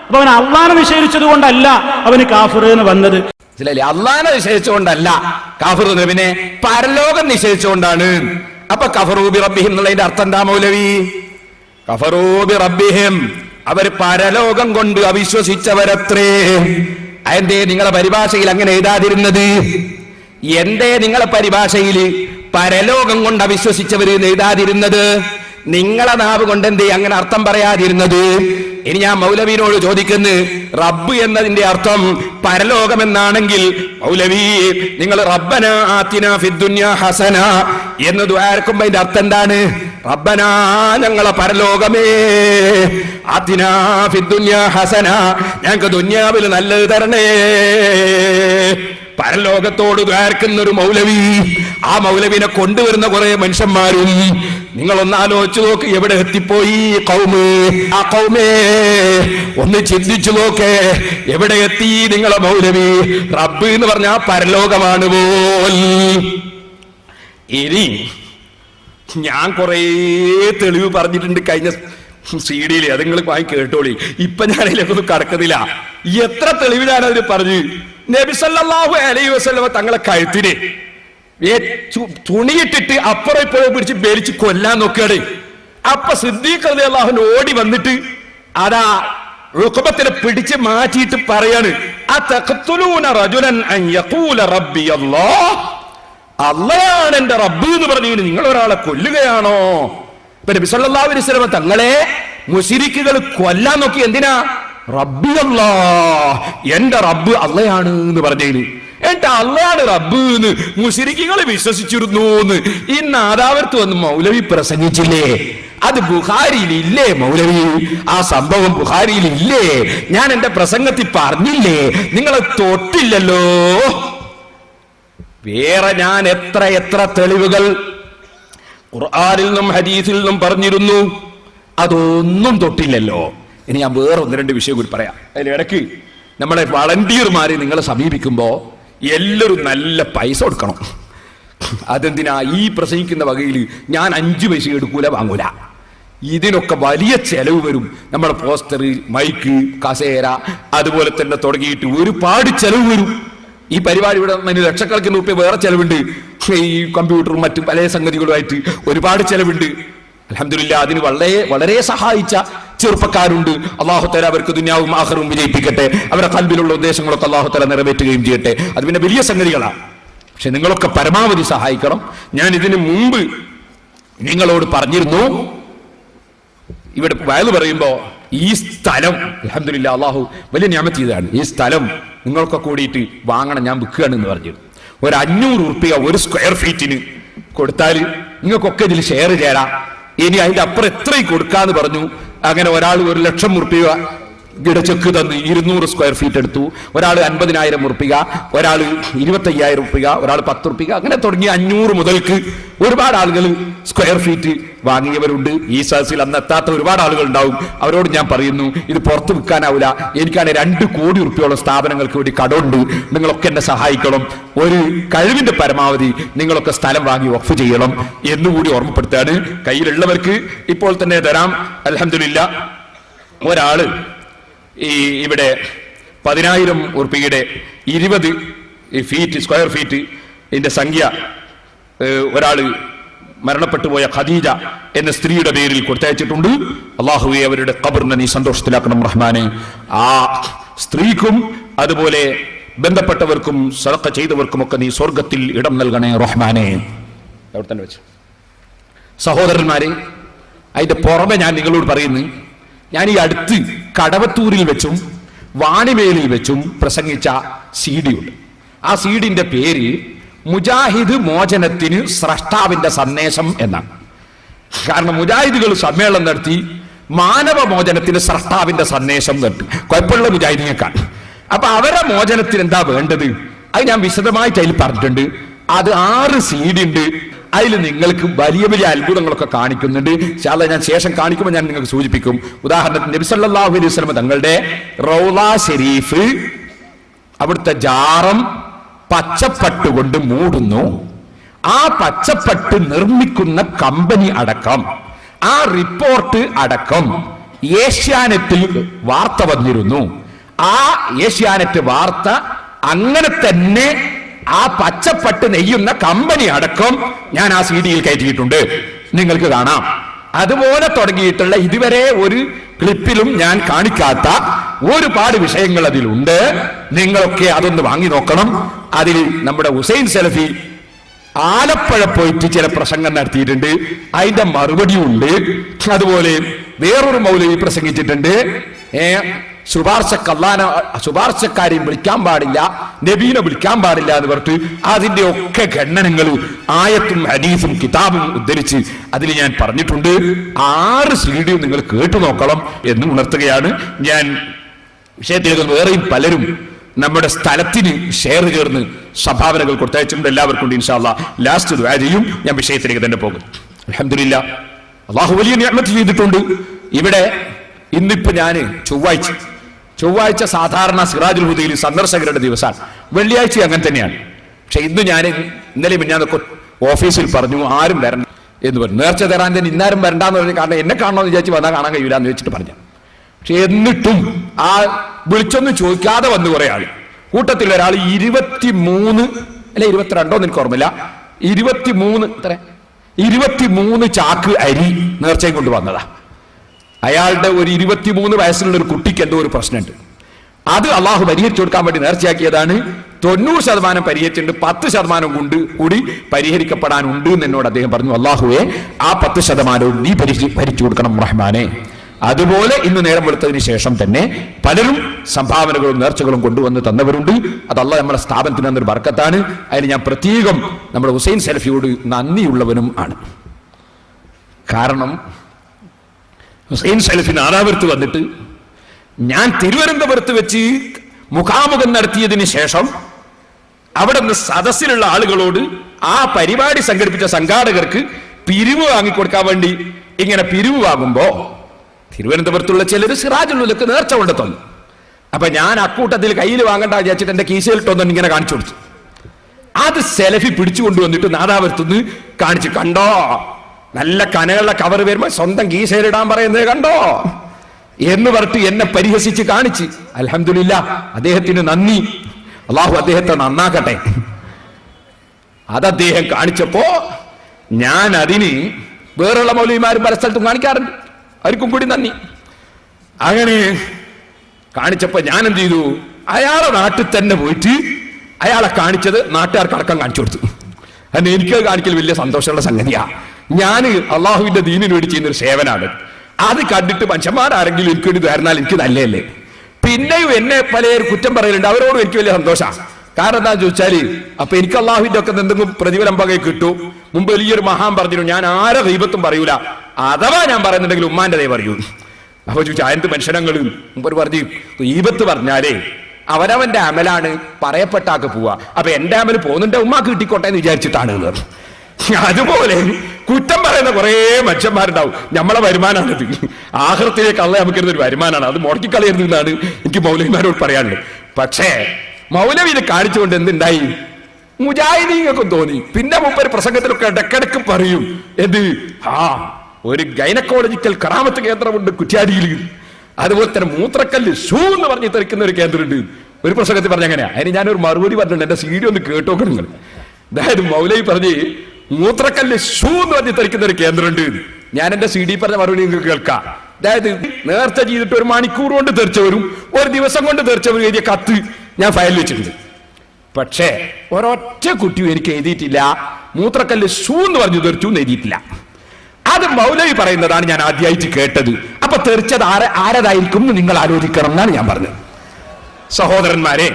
അപ്പൊ അവൻ അള്ളാഹനെ നിഷേധിച്ചത് കൊണ്ടല്ല അവന് കാഫിർ എന്ന് വന്നത്. അള്ളാഹനെ നിഷേധിച്ചുകൊണ്ടല്ല കാഫിർ, പിന്നെ പരലോകം നിഷേധിച്ചുകൊണ്ടാണ്. അപ്പൊ കഫറൂ ബി റബ്ബിഹിം എന്നുള്ളതിന്റെ അർത്ഥം എന്താ മൗലവി? കഫറൂ ബി റബ്ബിഹിം, അവർ പരലോകം കൊണ്ട് അവിശ്വസിച്ചവരത്രേ. എന്തേ നിങ്ങളെ പരിഭാഷയിൽ അങ്ങനെ എഴുതാതിരുന്നത്? എന്തേ നിങ്ങളെ പരിഭാഷയിൽ പരലോകം കൊണ്ട് അവിശ്വസിച്ചവര് എഴുതാതിരുന്നത്? നിങ്ങളെ നാവ് കൊണ്ട് എന്തേ അങ്ങനെ അർത്ഥം പറയാതിരുന്നത്? ഇനി ഞാൻ മൗലവിനോട് ചോദിക്കുന്നു, റബ്ബ് എന്നതിന്റെ അർത്ഥം പരലോകം എന്നാണെങ്കിൽ മൗലവി നിങ്ങൾ റബ്ബന ആതിനാ ഫിദ്ദുനിയ ഹസന എന്ന് ദുആർക്കുമ്പോ അതിന്റെ അർത്ഥം എന്താണ്? റബ്ബന ഞങ്ങളെ പരലോകമേ, ആതിനാ ഫിദ്ദുനിയ ഹസന ഞങ്ങൾക്ക് ദുനിയാവിൽ നല്ലത് തരണേ. പരലോകത്തോട് ദ്വാർക്കുന്ന ഒരു മൗലവി, ആ മൗലവിനെ കൊണ്ടുവരുന്ന കുറെ മനുഷ്യന്മാരും നിങ്ങളൊന്ന് ആലോചിച്ചു നോക്ക്, എവിടെ എത്തിപ്പോയി കൗമ്? ആ കൗമേ ഒന്ന് ചിന്തിച്ചു നോക്ക്, എവിടെ എത്തി നിങ്ങളെ മൗലവി? റബ്ബ് എന്ന് പറഞ്ഞാൽ പരലോകമാണ് പോൽ. ഇനി ഞാൻ കുറേ തെളിവ് പറഞ്ഞിട്ടുണ്ട് കഴിഞ്ഞ CD-യിൽ, അത് നിങ്ങൾ വാങ്ങി കേട്ടോളി. ഇപ്പൊ ഞാൻ അതിലേക്കൊന്നും കടക്കുന്നില്ല. എത്ര തെളിവ് ഞാൻ അതിന് പറഞ്ഞു. നബി സല്ലല്ലാഹു അലൈഹി വസല്ലം തങ്ങളെ കഴുത്തിന് തുണിയിട്ടിട്ട് അപ്പുറം ഇപ്പോഴും പിടിച്ച് ബലിച്ച് കൊല്ലാൻ നോക്കുകയാണ്. അപ്പൊ സിദ്ദീഖ് റളിയല്ലാഹു അൻഹു ഓടി വന്നിട്ട് അതാ റുഖബത്തിനെ പിടിച്ച് മാറ്റിയിട്ട് പറയാണ്, അതഖ്തുലൂന റജുലൻ അൻ യഖൂല റബ്ബി അല്ലാഹ്, അല്ലാഹുവാണ് എന്റെ റബ്ബ് എന്ന് പറഞ്ഞു നിങ്ങൾ ഒരാളെ കൊല്ലുകയാണോ? ഇപ്പൊ നബി സല്ലല്ലാഹു അലൈഹി വസല്ലം തങ്ങളെ മുശ്രിക്കുകൾ കൊല്ലാൻ നോക്കി. എന്തിനാ? റബ്ബി അല്ലാഹ്, എന്റെ റബ്ബ് അള്ളയാണ് എന്ന് പറഞ്ഞതിന്. എന്നിട്ട് അള്ളയാണ് റബ്ബ് എന്ന് മുശ്രിക്കുകൾ വിശ്വസിച്ചിരുന്നു എന്ന് ഈ നാദാവരത്ത് വന്ന് മൗലവി പ്രസംഗിച്ചില്ലേ? അത് ബുഖാരിയിൽ ഇല്ലേ മൗലവി? ആ സംഭവം ബുഖാരിയിൽ ഇല്ലേ? ഞാൻ എന്റെ പ്രസംഗത്തിൽ പറഞ്ഞില്ലേ? നിങ്ങളെ തൊട്ടില്ലല്ലോ. വേറെ ഞാൻ എത്ര തെളിവുകൾ ഖുർആനിൽ നിന്നും ഹദീസിൽ നിന്നും പറഞ്ഞിരുന്നു, അതൊന്നും തൊട്ടില്ലല്ലോ. ഇനി ഞാൻ വേറെ 1-2 വിഷയം കൂടി പറയാം. അതിലിടയ്ക്ക് നമ്മളെ വളണ്ടിയർമാരെ നിങ്ങളെ സമീപിക്കുമ്പോ എല്ലാവരും നല്ല പൈസ കൊടുക്കണം. അതെന്തിനാ? ഈ പ്രസംഗിക്കുന്ന വകയിൽ ഞാൻ 5 പൈസ എടുക്കൂല, വാങ്ങൂല. ഇതിനൊക്കെ വലിയ ചെലവ് വരും. നമ്മുടെ പോസ്റ്റർ, മൈക്ക്, കസേര, അതുപോലെ തന്നെ തുടങ്ങിയിട്ട് ഒരുപാട് ചെലവ് വരും. ഈ പരിപാടി ഇവിടെ ലക്ഷക്കണക്കിന് രൂപ വേറെ ചെലവുണ്ട്. ഈ കമ്പ്യൂട്ടറും മറ്റു പല സംഗതികളുമായിട്ട് ഒരുപാട് ചെലവുണ്ട്. അൽഹംദുലില്ലാ, അതിന് വളരെ സഹായിച്ച ചെറുപ്പക്കാരുണ്ട്. അല്ലാഹു തആല അവർക്ക് ദുനിയാവും ആഖിറവും വിജയിപ്പിക്കട്ടെ. അവരുടെ ഖൽബിലുള്ള ഉദ്ദേശങ്ങളൊക്കെ അല്ലാഹു തആല നിറവേറ്റുകയും ചെയ്യട്ടെ. അത് പിന്നെ വലിയ സംഗതികളാണ്. പക്ഷെ നിങ്ങളൊക്കെ പരമാവധി സഹായിക്കണം. ഞാൻ ഇതിനു മുമ്പ് നിങ്ങളോട് പറഞ്ഞിരുന്നു, ഇവിടെ വയല് പറയുമ്പോ ഈ സ്ഥലം അൽഹംദുലില്ലാ അല്ലാഹു വലിയ നിഅമത്ത് ചെയ്തതാണ്. ഈ സ്ഥലം നിങ്ങളൊക്കെ കൂടിയിട്ട് വാങ്ങണം, ഞാൻ വിൽക്കുകയാണെന്ന് പറഞ്ഞിരുന്നു. ഒരു 500 ഉറുപ്പിക 1 സ്ക്വയർ ഫീറ്റിന് കൊടുത്താൽ നിങ്ങൾക്കൊക്കെ ഇതിൽ ഷെയർ ചേരാം. ഇനി അതിന്റെ അപ്പുറം എത്രയും കൊടുക്കാന്ന് പറഞ്ഞു. അങ്ങനെ ഒരാൾ 1,00,000 ഉറുപ്പിക ചെക്ക് തന്ന് 200 സ്ക്വയർ ഫീറ്റ് എടുത്തു. ഒരാൾ 50,000 ഉറുപ്പിക, ഒരാൾ 25,000 ഉറുപ്പിക, ഒരാൾ 10 ഉറുപ്പിക, അങ്ങനെ തുടങ്ങി 500 മുതൽക്ക് ഒരുപാട് ആളുകൾ സ്ക്വയർ ഫീറ്റ് വാങ്ങിയവരുണ്ട്. ഈ സദസ്സിൽ അന്ന് എത്താത്ത ഒരുപാട് ആളുകൾ ഉണ്ടാവും. അവരോട് ഞാൻ പറയുന്നു, ഇത് പുറത്ത് വിൽക്കാനാവില്ല. എനിക്കാണ് 2 കോടി ഉറുപ്പിയോളം സ്ഥാപനങ്ങൾക്ക് വേണ്ടി കടമുണ്ട്. നിങ്ങളൊക്കെ എന്നെ സഹായിക്കണം. ഒരു കഴിവിന്റെ പരമാവധി നിങ്ങളൊക്കെ സ്ഥലം വാങ്ങി വഖഫ് ചെയ്യണം എന്നുകൂടി ഓർമ്മപ്പെടുത്താണ്. കയ്യിലുള്ളവർക്ക് ഇപ്പോൾ തന്നെ തരാം. അൽഹംദുലില്ലാ, ഒരാള് ഇവിടെ 10,000 ഉറുപ്പികയുടെ 20 ഫീറ്റ് സ്ക്വയർ ഫീറ്റ് ഇതിന്റെ സംഖ്യ ഒരാള് മരണപ്പെട്ടു പോയ ഖദീജ എന്ന സ്ത്രീയുടെ പേരിൽ കൊടുത്തയച്ചിട്ടുണ്ട്. അല്ലാഹുവേ, അവരുടെ ഖബറിനെ നീ സന്തോഷത്തിലാക്കണം റഹ്മാനെ. ആ സ്ത്രീക്കും അതുപോലെ ബന്ധപ്പെട്ടവർക്കും സദഖ ചെയ്തവർക്കുമൊക്കെ നീ സ്വർഗത്തിൽ ഇടം നൽകണേ റഹ്മാനെ. അവിടെ തന്നെ വെച്ചു. സഹോദരന്മാരെ, അതിന്റെ പുറമെ ഞാൻ നിങ്ങളോട് പറയുന്നു, ഞാൻ ഈ അടുത്ത് കടവത്തൂരിൽ വെച്ചും വാണിമേലിൽ വെച്ചും പ്രസംഗിച്ച CD ഉണ്ട്. ആ CD-ന്റെ പേര് മുജാഹിദ് മോചനത്തിന് സ്രഷ്ടാവിന്റെ സന്ദേശം എന്നാണ്. കാരണം മുജാഹിദുകൾ സമ്മേളനം നടത്തി മാനവ മോചനത്തിന് സ്രഷ്ടാവിന്റെ സന്ദേശം നടത്തി. കുഴപ്പമുള്ള മുജാഹിദിനെക്കാണ്. അപ്പൊ അവരെ മോചനത്തിന് എന്താ വേണ്ടത്? അത് ഞാൻ വിശദമായിട്ട് അതിൽ പറഞ്ഞിട്ടുണ്ട്. അത് 6 CD ഉണ്ട്. അതിൽ നിങ്ങൾക്ക് വലിയ അത്ഭുതങ്ങളൊക്കെ കാണിക്കുന്നുണ്ട്. ഇൻഷാല്ലാഹ് ഞാൻ ശേഷം കാണിക്കുമ്പോൾ ഞാൻ നിങ്ങൾക്ക് സൂചിപ്പിക്കും. ഉദാഹരണത്തിന് നബി സല്ലല്ലാഹു അലൈഹി വസല്ലം തങ്ങളുടെ റൗള ശരീഫ്, അവിടുത്തെ ജാറം പച്ചപ്പട്ട് കൊണ്ട് മൂടുന്നു. ആ പച്ചപ്പട്ട് നിർമ്മിക്കുന്ന കമ്പനി അടക്കം, ആ റിപ്പോർട്ട് അടക്കം ഏഷ്യാനെറ്റിൽ വാർത്ത വന്നിരുന്നു. ആ ഏഷ്യാനെറ്റ് വാർത്ത അങ്ങനെ തന്നെ ആ പച്ചപ്പട്ട് നെയ്യുന്ന കമ്പനി അടക്കം ഞാൻ ആ CD-യിൽ കയറ്റിയിട്ടുണ്ട്. നിങ്ങൾക്ക് കാണാം. അതുപോലെ തുടങ്ങിയിട്ടുള്ള ഇതുവരെ ഒരു ക്ലിപ്പിലും ഞാൻ കാണിക്കാത്ത ഒരുപാട് വിഷയങ്ങൾ അതിലുണ്ട്. നിങ്ങളൊക്കെ അതൊന്ന് വാങ്ങി നോക്കണം. അതിൽ നമ്മുടെ ഹുസൈൻ സലഫി ആലപ്പുഴ പോയിട്ട് ചില പ്രസംഗം നടത്തിയിട്ടുണ്ട്. അതിന്റെ മറുപടിയും ഉണ്ട്. അതുപോലെ വേറൊരു മൗലവി പ്രസംഗിച്ചിട്ടുണ്ട്. ശുപാർശക്കാരെയും വിളിക്കാൻ പാടില്ല, നബീനെ വിളിക്കാൻ പാടില്ല എന്ന് പറഞ്ഞിട്ട് അതിന്റെ ഒക്കെ ഖണ്ഡനങ്ങൾ ആയത്തും ഹദീസും കിതാബും ഉദ്ധരിച്ച് അതിൽ ഞാൻ പറഞ്ഞിട്ടുണ്ട്. 6 CD നിങ്ങൾ കേട്ടു നോക്കണം എന്ന് ഉണർത്തുകയാണ് ഞാൻ. വിഷയത്തിലേക്ക് വേറെയും പലരും നമ്മുടെ സ്ഥലത്തിന് ഷെയർ ചേർന്ന് സംഭാവനകൾ കൊടുത്തയച്ചിട്ടുണ്ട്. എല്ലാവർക്കും ഇൻഷാ അല്ലാഹ് ലാസ്റ്റ് ദുആ ചെയ്യും. ഞാൻ വിഷയത്തിലേക്ക് തന്നെ പോകും. അൽഹംദുലില്ലാ, അല്ലാഹു വലിയ നിഅമത്ത് ചെയ്തിട്ടുണ്ട്. ഇവിടെ ഇന്നിപ്പോ ഞാൻ ചൊവ്വാഴ്ച സാധാരണ സിറാജുൽ ഹുദയിൽ സന്ദർശകരുടെ ദിവസമാണ്. വെള്ളിയാഴ്ച അങ്ങനെ തന്നെയാണ്. പക്ഷെ ഇന്ന് ഞാൻ ഇന്നലെ ഞാനൊക്കെ ഓഫീസിൽ പറഞ്ഞു, ആരും വരണം. എന്ന് പറഞ്ഞു. നേർച്ച തരാൻ തന്നെ ഇന്നാരും വരണ്ടാന്ന് പറഞ്ഞു. കാരണം എന്നെ കാണണമെന്ന് വിചാരിച്ച് വന്നാൽ കാണാൻ കഴിയില്ല എന്ന് വെച്ചിട്ട് പറഞ്ഞു. പക്ഷെ എന്നിട്ടും ആ വിളിച്ചൊന്നും ചോദിക്കാതെ വന്നു കുറെ ആൾ. കൂട്ടത്തിൽ ഒരാൾ 23 അല്ലെ 22 എനിക്ക് ഓർമ്മയില്ല, 23 ചാക്ക് അരി നേർച്ചയും കൊണ്ട് വന്നതാ. അയാളുടെ ഒരു 23 വയസ്സുള്ള ഒരു കുട്ടിക്ക് എന്തോ ഒരു പ്രശ്നമുണ്ട്. അത് അള്ളാഹു പരിഹരിച്ചു കൊടുക്കാൻ വേണ്ടി നേർച്ചയാക്കിയതാണ്. 90% പരിഹരിച്ചിട്ടുണ്ട്, 10% കൊണ്ട് കൂടി പരിഹരിക്കപ്പെടാനുണ്ട് എന്ന് എന്നോട് അദ്ദേഹം പറഞ്ഞു. അള്ളാഹുവെ ആ 10% നീ ഭരിച്ചു കൊടുക്കണം റഹ്മാനെ. അതുപോലെ ഇന്ന് നേരം വെളുത്തതിന് ശേഷം തന്നെ പലരും സംഭാവനകളും നേർച്ചകളും കൊണ്ടുവന്ന് തന്നവരുണ്ട്. അത് അള്ളാഹ് നമ്മുടെ സ്ഥാപനത്തിന് തന്നൊരു ബർക്കത്താണ്. അതിന് ഞാൻ പ്രത്യേകം നമ്മുടെ ഹുസൈൻ സലഫിയോട് നന്ദിയുള്ളവനും ആണ്. കാരണം ഹുസൈൻ സലഫി നാദാപുരത്ത് വന്നിട്ട് ഞാൻ തിരുവനന്തപുരത്ത് വെച്ച് മുഖാമുഖം നടത്തിയതിന് ശേഷം അവിടെ നിന്ന് സദസ്സിലുള്ള ആളുകളോട് ആ പരിപാടി സംഘടിപ്പിച്ച സംഘാടകർക്ക് പിരിവ് വാങ്ങിക്കൊടുക്കാൻ വേണ്ടി ഇങ്ങനെ പിരിവ് വാങ്ങുമ്പോ തിരുവനന്തപുരത്തുള്ള ചിലർ സിറാജുലുലക്ക് നേർച്ച കൊണ്ട് തന്നു. അപ്പൊ ഞാൻ അക്കൂട്ടത്തിൽ കയ്യിൽ വാങ്ങണ്ട വിചാരിച്ചിട്ട് എന്റെ കീശയിലിട്ടൊന്നും ഇങ്ങനെ കാണിച്ചു കൊടുത്തു. അത് സെലഫി പിടിച്ചു കൊണ്ടുവന്നിട്ട് നാദാപുരത്തുനിന്ന് കാണിച്ചു. കണ്ടോ, നല്ല കനകളുള്ള കവർ വരുമ്പോ സ്വന്തം കീശയിലിടാൻ പറയുന്നത് കണ്ടോ എന്ന് പറഞ്ഞിട്ട് എന്നെ പരിഹസിച്ച് കാണിച്ച്. അൽഹംദുലില്ലാ, അദ്ദേഹത്തിന് നന്ദി, അള്ളാഹു അദ്ദേഹത്തെ നന്നാക്കട്ടെ. അത് അദ്ദേഹം കാണിച്ചപ്പോ ഞാൻ അതിന് വേറുള്ള മൗലവിമാരും പല സ്ഥലത്തും കാണിക്കാറുണ്ട്, അവർക്കും കൂടി നന്ദി. അങ്ങനെ കാണിച്ചപ്പോ ഞാൻ എന്ത് ചെയ്തു, അയാളെ നാട്ടിൽ തന്നെ പോയിട്ട് അയാളെ കാണിച്ചത് നാട്ടുകാർക്ക് അടക്കം കാണിച്ചു കൊടുത്തു. കാരണം എനിക്ക് കാണിക്കൽ വലിയ സന്തോഷമുള്ള സംഗതിയാ. ഞാൻ അള്ളാഹുവിന്റെ ദീനിന് വേണ്ടി ചെയ്യുന്നൊരു സേവനാണ്. അത് കണ്ടിട്ട് മനുഷ്യന്മാരാരെങ്കിലും എനിക്ക് വേണ്ടി തരുന്നാൽ എനിക്ക് നല്ലതല്ലേ. പിന്നെയും എന്നെ പലരും കുറ്റം പറയലുണ്ട്, അവരോടും എനിക്ക് വലിയ സന്തോഷമാണ്. കാരണം എന്താന്ന് ചോദിച്ചാല് അപ്പൊ എനിക്ക് അള്ളാഹുവിന്റെ ഒക്കെ എന്തെങ്കിലും പ്രതിഫലം പകയെ കിട്ടും. മുമ്പ് വലിയൊരു മഹാൻ പറഞ്ഞിരുന്നു, ഞാൻ ആരെ ദൈവത്തും പറയൂല, അഥവാ ഞാൻ പറയുന്നുണ്ടെങ്കിൽ ഉമ്മാന്റെ പറയൂ. അപ്പൊ ചോദിച്ചാൽ എന്ത് മനുഷ്യനങ്ങളും മുമ്പ് പറഞ്ഞു, ഈബത്ത് പറഞ്ഞാലേ അവനവന്റെ അമലാണ്, പറയപ്പെട്ടാക്ക് പോവാ. അപ്പൊ എന്റെ അമല് പോകുന്നുണ്ട്, ഉമ്മാക്ക് കിട്ടിക്കോട്ടെ എന്ന് വിചാരിച്ചിട്ടാണ്. അതുപോലെ കുറ്റം പറയുന്ന കുറെ മനുഷ്യന്മാരുണ്ടാവും. നമ്മളെ വരുമാനമാണിത്, ആഹൃത്തിലേക്ക് അള്ള നമുക്കിരുന്നൊരു വരുമാനമാണ്, അത് മുടക്കിക്കളയരുത് എന്നാണ് എനിക്ക് മൗലവിമാരോട് പറയാനുള്ളത്. പക്ഷേ മൗലവി ഇത് കാണിച്ചുകൊണ്ട് എന്തുണ്ടായി, മുജാഹിദീങ്ങൾക്കും തോന്നി. പിന്നെ മുമ്പൊരു പ്രസംഗത്തിലൊക്കെ ഇടക്കിടക്ക് പറയും എന്ത്, ഒരു ഗൈനക്കോളജിക്കൽ കറാമത്ത് കേന്ദ്രമുണ്ട് കുറ്റ്യാടിയിൽ, അതുപോലെ തന്നെ മൂത്രക്കല്ല് ഷൂ എന്ന് പറഞ്ഞ് തെറിക്കുന്ന ഒരു കേന്ദ്രമുണ്ട്. ഒരു പ്രസംഗത്തിൽ പറഞ്ഞ അങ്ങനെയാ. അതിന് ഞാനൊരു മറുപടി പറഞ്ഞിട്ടുണ്ട്, എന്റെ സീഡി ഒന്ന് കേട്ടോക്കണം നിങ്ങൾ. അതായത് മൗലവി പറഞ്ഞ് മൂത്രക്കല്ല് ഷൂ എന്ന് പറഞ്ഞ് തെറിക്കുന്ന ഒരു കേന്ദ്രമുണ്ട്. ഞാൻ എന്റെ സീഡി പറഞ്ഞ മറുപടി നിങ്ങൾക്ക് കേൾക്കാം. അതായത് നേർച്ച ചെയ്തിട്ട് 1 മണിക്കൂർ കൊണ്ട് തെറിച്ചവരും 1 ദിവസം കൊണ്ട് തെറിച്ചവരും എഴുതിയ കത്ത് ഞാൻ ഫയൽ വെച്ചിട്ടുണ്ട്. പക്ഷേ ഒരൊറ്റ കുട്ടിയും എനിക്ക് എഴുതിയിട്ടില്ല മൂത്രക്കല്ല് ഷൂ എന്ന് പറഞ്ഞു തെറിച്ചു എന്ന് എഴുതിയിട്ടില്ല. അത് മൗലവി പറയുന്നതാണ് ഞാൻ ആദ്യമായിട്ട് കേട്ടത്. അപ്പൊ തെറിച്ചത് ആരതായിരിക്കും എന്ന് നിങ്ങൾ ആലോചിക്കണം എന്നാണ് ഞാൻ പറഞ്ഞത്. സഹോദരന്മാരെ,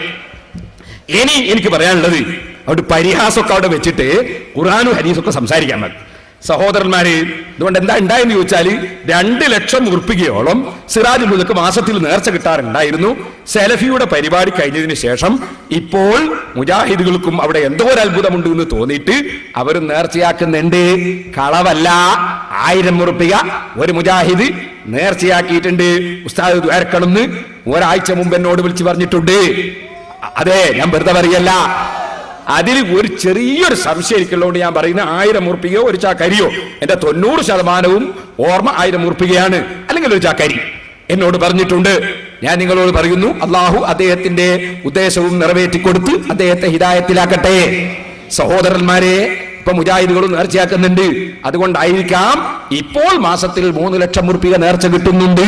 ഇനി എനിക്ക് പറയാനുള്ളത്, അവിടെ പരിഹാസമൊക്കെ അവിടെ വെച്ചിട്ട് ഖുർആനും ഹദീസൊക്കെ സംസാരിക്കാൻ മതി. സഹോദരന്മാരെ, ഇതുകൊണ്ട് എന്താ ഉണ്ടായെന്ന് ചോദിച്ചാല് 2 ലക്ഷം ഉറുപ്പികയോളം സിറാജുലുലക്ക് മാസത്തിൽ നേർച്ച കിട്ടാറുണ്ടായിരുന്നു. സെലഫിയുടെ പരിപാടി കഴിഞ്ഞതിന് ശേഷം ഇപ്പോൾ മുജാഹിദുകൾക്കും അവിടെ എന്തോ ഒരു അത്ഭുതമുണ്ട് എന്ന് തോന്നിയിട്ട് അവർ നേർച്ചയാക്കുന്നുണ്ട്. കളവല്ല, 1000 ഉറുപ്പിക ഒരു മുജാഹിദ് നേർച്ചയാക്കിയിട്ടുണ്ട്. ഉസ്താദ് ദ്വാരക്കണമെന്ന് ഒരാഴ്ച മുമ്പ് എന്നോട് വിളിച്ച് പറഞ്ഞിട്ടുണ്ട്. അതെ, ഞാൻ വെറുതെ പറയല്ല. അതിൽ ഒരു ചെറിയൊരു സംശയം എനിക്കുള്ളതുകൊണ്ട് ഞാൻ പറയുന്നത് 1000 ഉറുപ്പികയോ ഒരു ചാക്കരിയോ, എന്റെ 90% ഓർമ്മ 1000 ഉറുപ്പികയാണ്, അല്ലെങ്കിൽ ഒരു ചാക്കരി എന്നോട് പറഞ്ഞിട്ടുണ്ട്. ഞാൻ നിങ്ങളോട് പറയുന്നു, അള്ളാഹു അദ്ദേഹത്തിന്റെ ഉദ്ദേശവും നിറവേറ്റിക്കൊടുത്ത് അദ്ദേഹത്തെ ഹിദായത്തിലാക്കട്ടെ. സഹോദരന്മാരെ, ഇപ്പൊ മുജാഹിദുകളും നേർച്ചയാക്കുന്നുണ്ട്. അതുകൊണ്ടായിരിക്കാം ഇപ്പോൾ മാസത്തിൽ 3 ലക്ഷം ഉറുപ്പിക നേർച്ച കിട്ടുന്നുണ്ട്.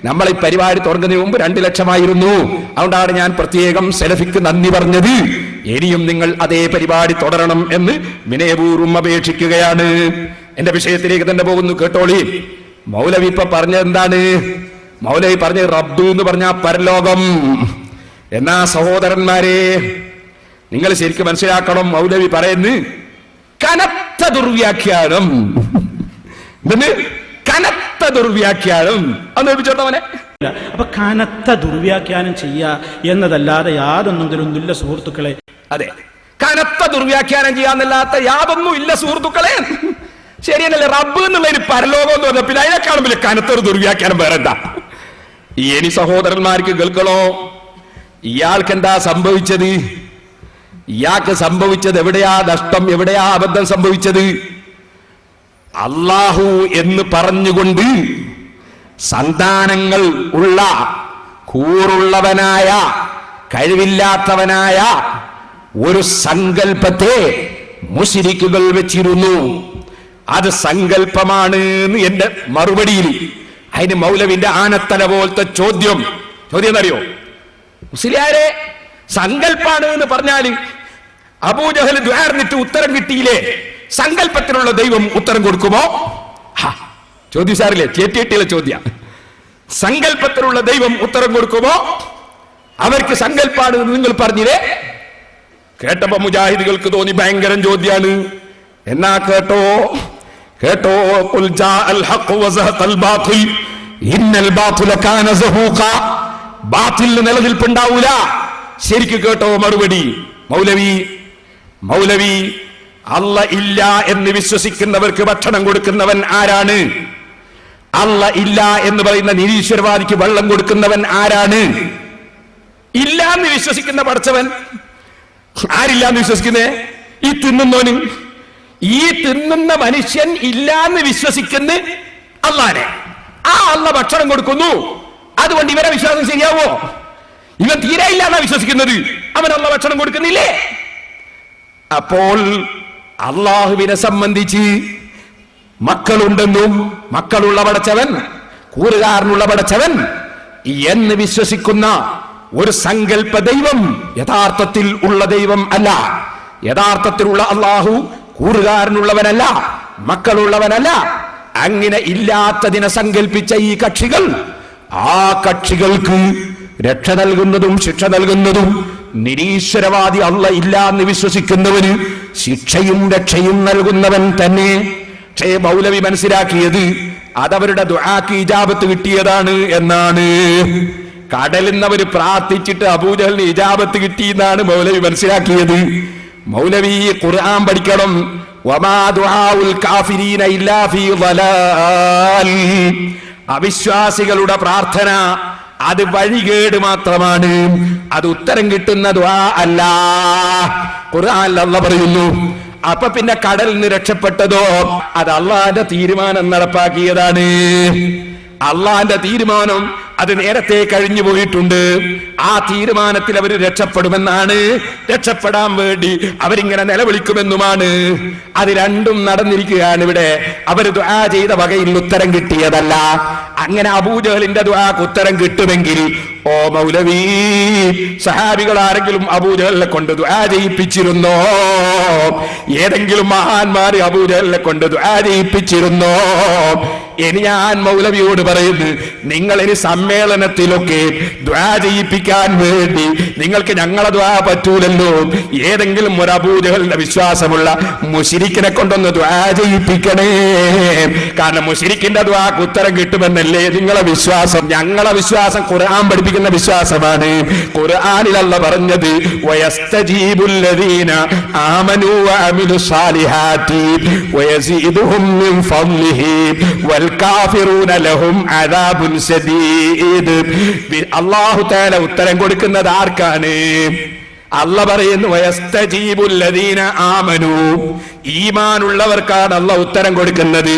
നമ്മൾ ഈ പരിപാടി തുടങ്ങുന്നതിന് മുമ്പ് 2 ലക്ഷമായിരുന്നു. അതുകൊണ്ടാണ് ഞാൻ പ്രത്യേകം സെലഫിക്ക് നന്ദി പറഞ്ഞത്. ഇനിയും നിങ്ങൾ അതേ പരിപാടി തുടരണം എന്ന് വിനയപൂർവ്വം അപേക്ഷിക്കുകയാണ്. എന്റെ വിഷയത്തിലേക്ക് തന്നെ പോകുന്നു, കേട്ടോളി. മൗലവി ഇപ്പൊ പറഞ്ഞത് എന്താണ്? മൗലവി പറഞ്ഞ റബ്ബ് എന്ന് പറഞ്ഞ പരലോകം. എന്നാ സഹോദരന്മാരെ, നിങ്ങൾ ശരിക്കും മനസ്സിലാക്കണം, മൗലവി പറയുന്നു കനത്ത ദുർവ്യാഖ്യാനം. കനത്ത ദുർവ്യാഖ്യാനം അന്ന് ചോട്ടവനെ. അപ്പൊ കനത്ത ദുർവ്യാഖ്യാനം ചെയ്യുക എന്നതല്ലാതെ യാതൊന്നും ഇതിലൊന്നുമില്ല സുഹൃത്തുക്കളെ. അതെ, കനത്ത ദുർവ്യാഖ്യാനം ചെയ്യാന്നല്ലാത്ത യാതൊന്നും ഇല്ല സുഹൃത്തുക്കളെ. ശരിയല്ലേ? റബ്ബ് എന്നുള്ളതിന് പരലോകം എന്ന് പറഞ്ഞ പിന്നെ അതിനേക്കാളും വലിയ കനത്തൊരു ദുർവ്യാഖ്യാനം വേറെ എന്താ? ഇനി സഹോദരന്മാർക്ക് കേൾക്കണോ, ഇയാൾക്ക് എന്താ സംഭവിച്ചത്? ഇയാൾക്ക് സംഭവിച്ചത് എവിടെയാ നഷ്ടം, എവിടെയാ അബദ്ധം സംഭവിച്ചത്? അല്ലാഹു എന്ന് പറഞ്ഞുകൊണ്ട് സന്താനങ്ങൾ ഉള്ള കൂറുള്ളവനായ കഴിവില്ലാത്തവനായ ഒരു സങ്കല്പത്തെ മുശ്രിക്കുകൾ വെച്ചിരുന്നു. അത് സങ്കല്പമാണ് എന്റെ മറുപടിയിൽ. അതിന് മൗലവിന്റെ ആനത്തല പോലത്തെ ചോദ്യം എന്നറിയോ? മുസ്ലിയാരെ, സങ്കല്പാണ് എന്ന് പറഞ്ഞാല് അബൂജഹൽ ദ്വാർന്നിട്ട് ഉത്തരം കിട്ടിയില്ലേ? സങ്കല്പത്തിലുള്ള ദൈവം ഉത്തരം കൊടുക്കുമോ? ചോദ്യം സാറില്ലേ, ചേറ്റിയിട്ടില്ല ചോദ്യ. സങ്കല്പത്തിലുള്ള ദൈവം ഉത്തരം കൊടുക്കുമോ? അവർക്ക് സങ്കല്പാണ് എന്ന് നിങ്ങൾ പറഞ്ഞില്ലേ? കേട്ടപ്പോ മുജാഹിദുകൾക്ക് തോന്നി ഭയങ്കരം ചോദ്യാണ്. എന്നാ കേട്ടോ ഖുൽ ജാഅൽ ഹഖ് വസഹഖൽ ബാത്തിൽ ഇന്നൽ ബാത്തില കാന സഹൂഖ. ബാത്തിൽ നിലനിൽപ്പുണ്ടാവൂല. ശരിക്ക് കേട്ടോ മറുപടി. മൗലവി അല്ല ഇല്ല എന്ന് വിശ്വസിക്കുന്നവർക്ക് ഭക്ഷണം കൊടുക്കുന്നവൻ ആരാണ്? അല്ല ഇല്ല എന്ന് പറയുന്ന നിരീശ്വരവാദിക്ക് വെള്ളം കൊടുക്കുന്നവൻ ആരാണ്? ഇല്ല എന്ന് വിശ്വസിക്കുന്ന പഠിച്ചവൻ ആരില്ല എന്ന് വിശ്വസിക്കുന്നേ? ഈ തിന്നുന്നവന്. ഈ തിന്നുന്ന മനുഷ്യൻ ഇല്ല എന്ന് വിശ്വസിക്കുന്ന അള്ളാനെ. ആ അള്ള ഭക്ഷണം കൊടുക്കുന്നു. അതുകൊണ്ട് ഇവരെ വിശ്വാസം ശരിയാവോ? ഇവൻ തീരെ ഇല്ല എന്നാ വിശ്വസിക്കുന്നത്. അവൻ അള്ള ഭക്ഷണം കൊടുക്കുന്നില്ലേ? അപ്പോൾ അള്ളാഹുവിനെ സംബന്ധിച്ച് മക്കളുണ്ടെന്നും മക്കളുള്ള പടച്ചവൻ, കൂറുകാരനുള്ള പടച്ചവൻ എന്ന് വിശ്വസിക്കുന്ന ഒരു സങ്കല്പ ദൈവം യഥാർത്ഥത്തിൽ ഉള്ള ദൈവം അല്ല. യഥാർത്ഥത്തിലുള്ള അള്ളാഹു കൂറുകാരനുള്ളവനല്ല, മക്കളുള്ളവനല്ല. അങ്ങനെ ഇല്ലാത്തതിനെ സങ്കല്പിച്ച ഈ കക്ഷികൾ, ആ കക്ഷികൾക്ക് രക്ഷ നൽകുന്നതും ശിക്ഷ നൽകുന്നതും നിരീശ്വരവാദി അല്ല ഇല്ല എന്ന് വിശ്വസിക്കുന്നവന് ശിക്ഷയും രക്ഷയും നൽകുന്നവൻ തന്നെ. പക്ഷേ മൗലവി മനസ്സിലാക്കിയത് അതവരുടെ ദുആക്ക് ഇജാബത്ത് കിട്ടിയതാണ് എന്നാണ്. കടലിൽ നിന്നവർ പ്രാർത്ഥിച്ചിട്ട് അബൂജഹലിന് ഇജാബത്ത് കിട്ടിയെന്നാണ് മൗലവി മനസ്സിലാക്കിയത്. മൗലവി ഖുർആൻ പഠിക്കണം. വമാ ദുആഉൽ കാഫിരീന ഇല്ലാ ഫീ ളലാൽ. അവിശ്വാസികളുടെ പ്രാർത്ഥന അത് വഴികേട് മാത്രമാണ്, അത് ഉത്തരം കിട്ടുന്ന ദുആ അല്ല. ഖുർആനിൽ അല്ലാഹ് പറയുന്നു. അപ്പൊ പിന്നെ കടലിൽ നിന്ന് രക്ഷപ്പെട്ടതോ അത് അള്ളാന്റെ തീരുമാനം നടപ്പാക്കിയതാണ്. അള്ളാന്റെ തീരുമാനം അത് നേരത്തെ കഴിഞ്ഞു പോയിട്ടുണ്ട്. ആ തീരുമാനത്തിൽ അവർ രക്ഷപ്പെടുമെന്നാണ്, രക്ഷപ്പെടാൻ വേണ്ടി അവരിങ്ങനെ നിലവിളിക്കുമെന്നുമാണ്. അത് രണ്ടും നടന്നിരിക്കുകയാണ് ഇവിടെ. അവർ ദുആ ചെയ്ത വകയിൽ ഉത്തരം കിട്ടിയതല്ല. അങ്ങനെ അബൂജഹലിന്റെ ദുആക്ക് ഉത്തരം കിട്ടുമെങ്കിൽ, ഓ മൗലവി, സഹാബികൾ ആരെങ്കിലും അബൂജഹലിനെ കൊണ്ട് ദുആ ചെയ്യിപ്പിച്ചിരുന്നോ? ഏതെങ്കിലും മഹാന്മാര് അബൂജഹലിനെ കൊണ്ട് ദുആ ചെയ്യിപ്പിച്ചിരുന്നോ? ഇനി ഞാൻ മൗലവിയോട് പറയുന്നു, നിങ്ങൾ ഇനി സമ്മേളനത്തിലൊക്കെ ദുആ ചെയ്യിപ്പിക്കാൻ വേണ്ടി നിങ്ങൾക്ക് ഞങ്ങളെ ദുആ പറ്റൂലല്ലോ. ഏതെങ്കിലും ഒരു അബൂജഹലിന്റെ വിശ്വാസമുള്ള മുശ്രിക്കിനെ കൊണ്ടൊന്ന് ദുആ ചെയ്യിപ്പിക്കണേ. കാരണം മുശ്രിക്കിന്റെ ദുആക്ക് ഉത്തരം കിട്ടുമെന്നല്ലേ നിങ്ങളെ വിശ്വാസം. ഞങ്ങളെ വിശ്വാസം ഖുർആൻ പഠിപ്പിക്കുന്ന വിശ്വാസമാണ്. ഖുർആനിൽ അല്ലാഹ് പറഞ്ഞത് വയസ്തജീബുൽ ലദീന ആമനൂ വഅമിലുസ് സാലിഹാത്തി വയസീദുഹും മിൻ ഫദ്ലിഹി വൽ കാഫിറൂന ലഹും അദാബുൻ ശദീദ്. അല്ലാഹു തആല ഉത്തരം കൊടുക്കുന്നത് ആർക്കാണ്? അല്ലാഹ് പറയുന്നു വയസ്തജീബുൽ ലദീന ആമനൂ, ഈമാനുള്ളവർക്കാണ് അല്ലാഹ് ഉത്തരം കൊടുക്കുന്നത്.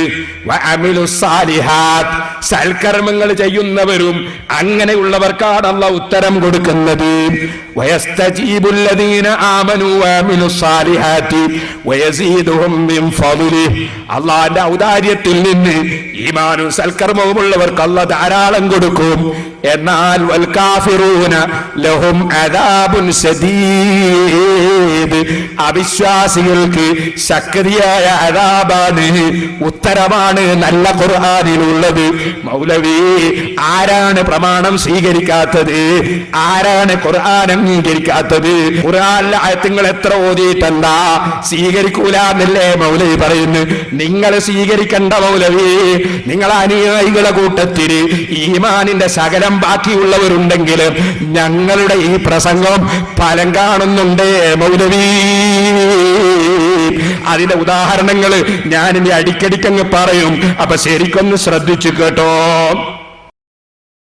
വഅമിലുസ് സാലിഹാത്ത്, സൽക്കർമ്മങ്ങൾ ചെയ്യുന്നവരും അങ്ങനെയുള്ളവർക്കാണ് അല്ലാഹ് ഉത്തരം കൊടുക്കുന്നത്. വയസ്തജീബുൽ ലദീന ആമനൂ വഅമിലുസ് സാലിഹാത്തി വയസീദുഹും മിൻ ഫദ്ലിഹി, അല്ലാഹുവിന്റെ ഔദാര്യത്തിൽ നിന്ന് ഈമാനും സൽക്കർമ്മവും ഉള്ളവർക്ക് അല്ലാഹ് ധാരാളം കൊടുക്കും. എന്നാൽ വൽ കാഫിറൂന ലഹും അദാബുൻ ശദീദ്, അവിശ്വാസികൾക്ക് ശക്തിയായ അദാബാണ്, ഉത്തരമാണ് നല്ല ഖുർആനിലുള്ളത്. മൗലവി, ആരാണ് പ്രമാണം സ്വീകരിക്കാത്തത്? ആരാണ് ഖുർആൻ അംഗീകരിക്കാത്തത്? ഖുർആനിലെ ആയത്തുകൾ എത്ര ഓതിയിട്ടെന്താ സ്വീകരിക്കൂല എന്നല്ലേ മൗലവി പറയുന്നു. നിങ്ങൾ സ്വീകരിക്കണ്ട മൗലവി. നിങ്ങൾ അനുയായികളെ കൂട്ടത്തിൽ ഈമാനിന്റെ ശകലം ബാക്കിയുള്ളവരുണ്ടെങ്കിൽ ഞങ്ങളുടെ ഈ പ്രസംഗം ഫലം കാണുന്നുണ്ട് മൗലവി. അതിന്റെ ഉദാഹരണങ്ങൾ ഞാൻ ഇനി അടിക്കടിക്കങ്ങ് പറയും. അപ്പൊ ശരിക്കൊന്ന് ശ്രദ്ധിച്ചു കേട്ടോ.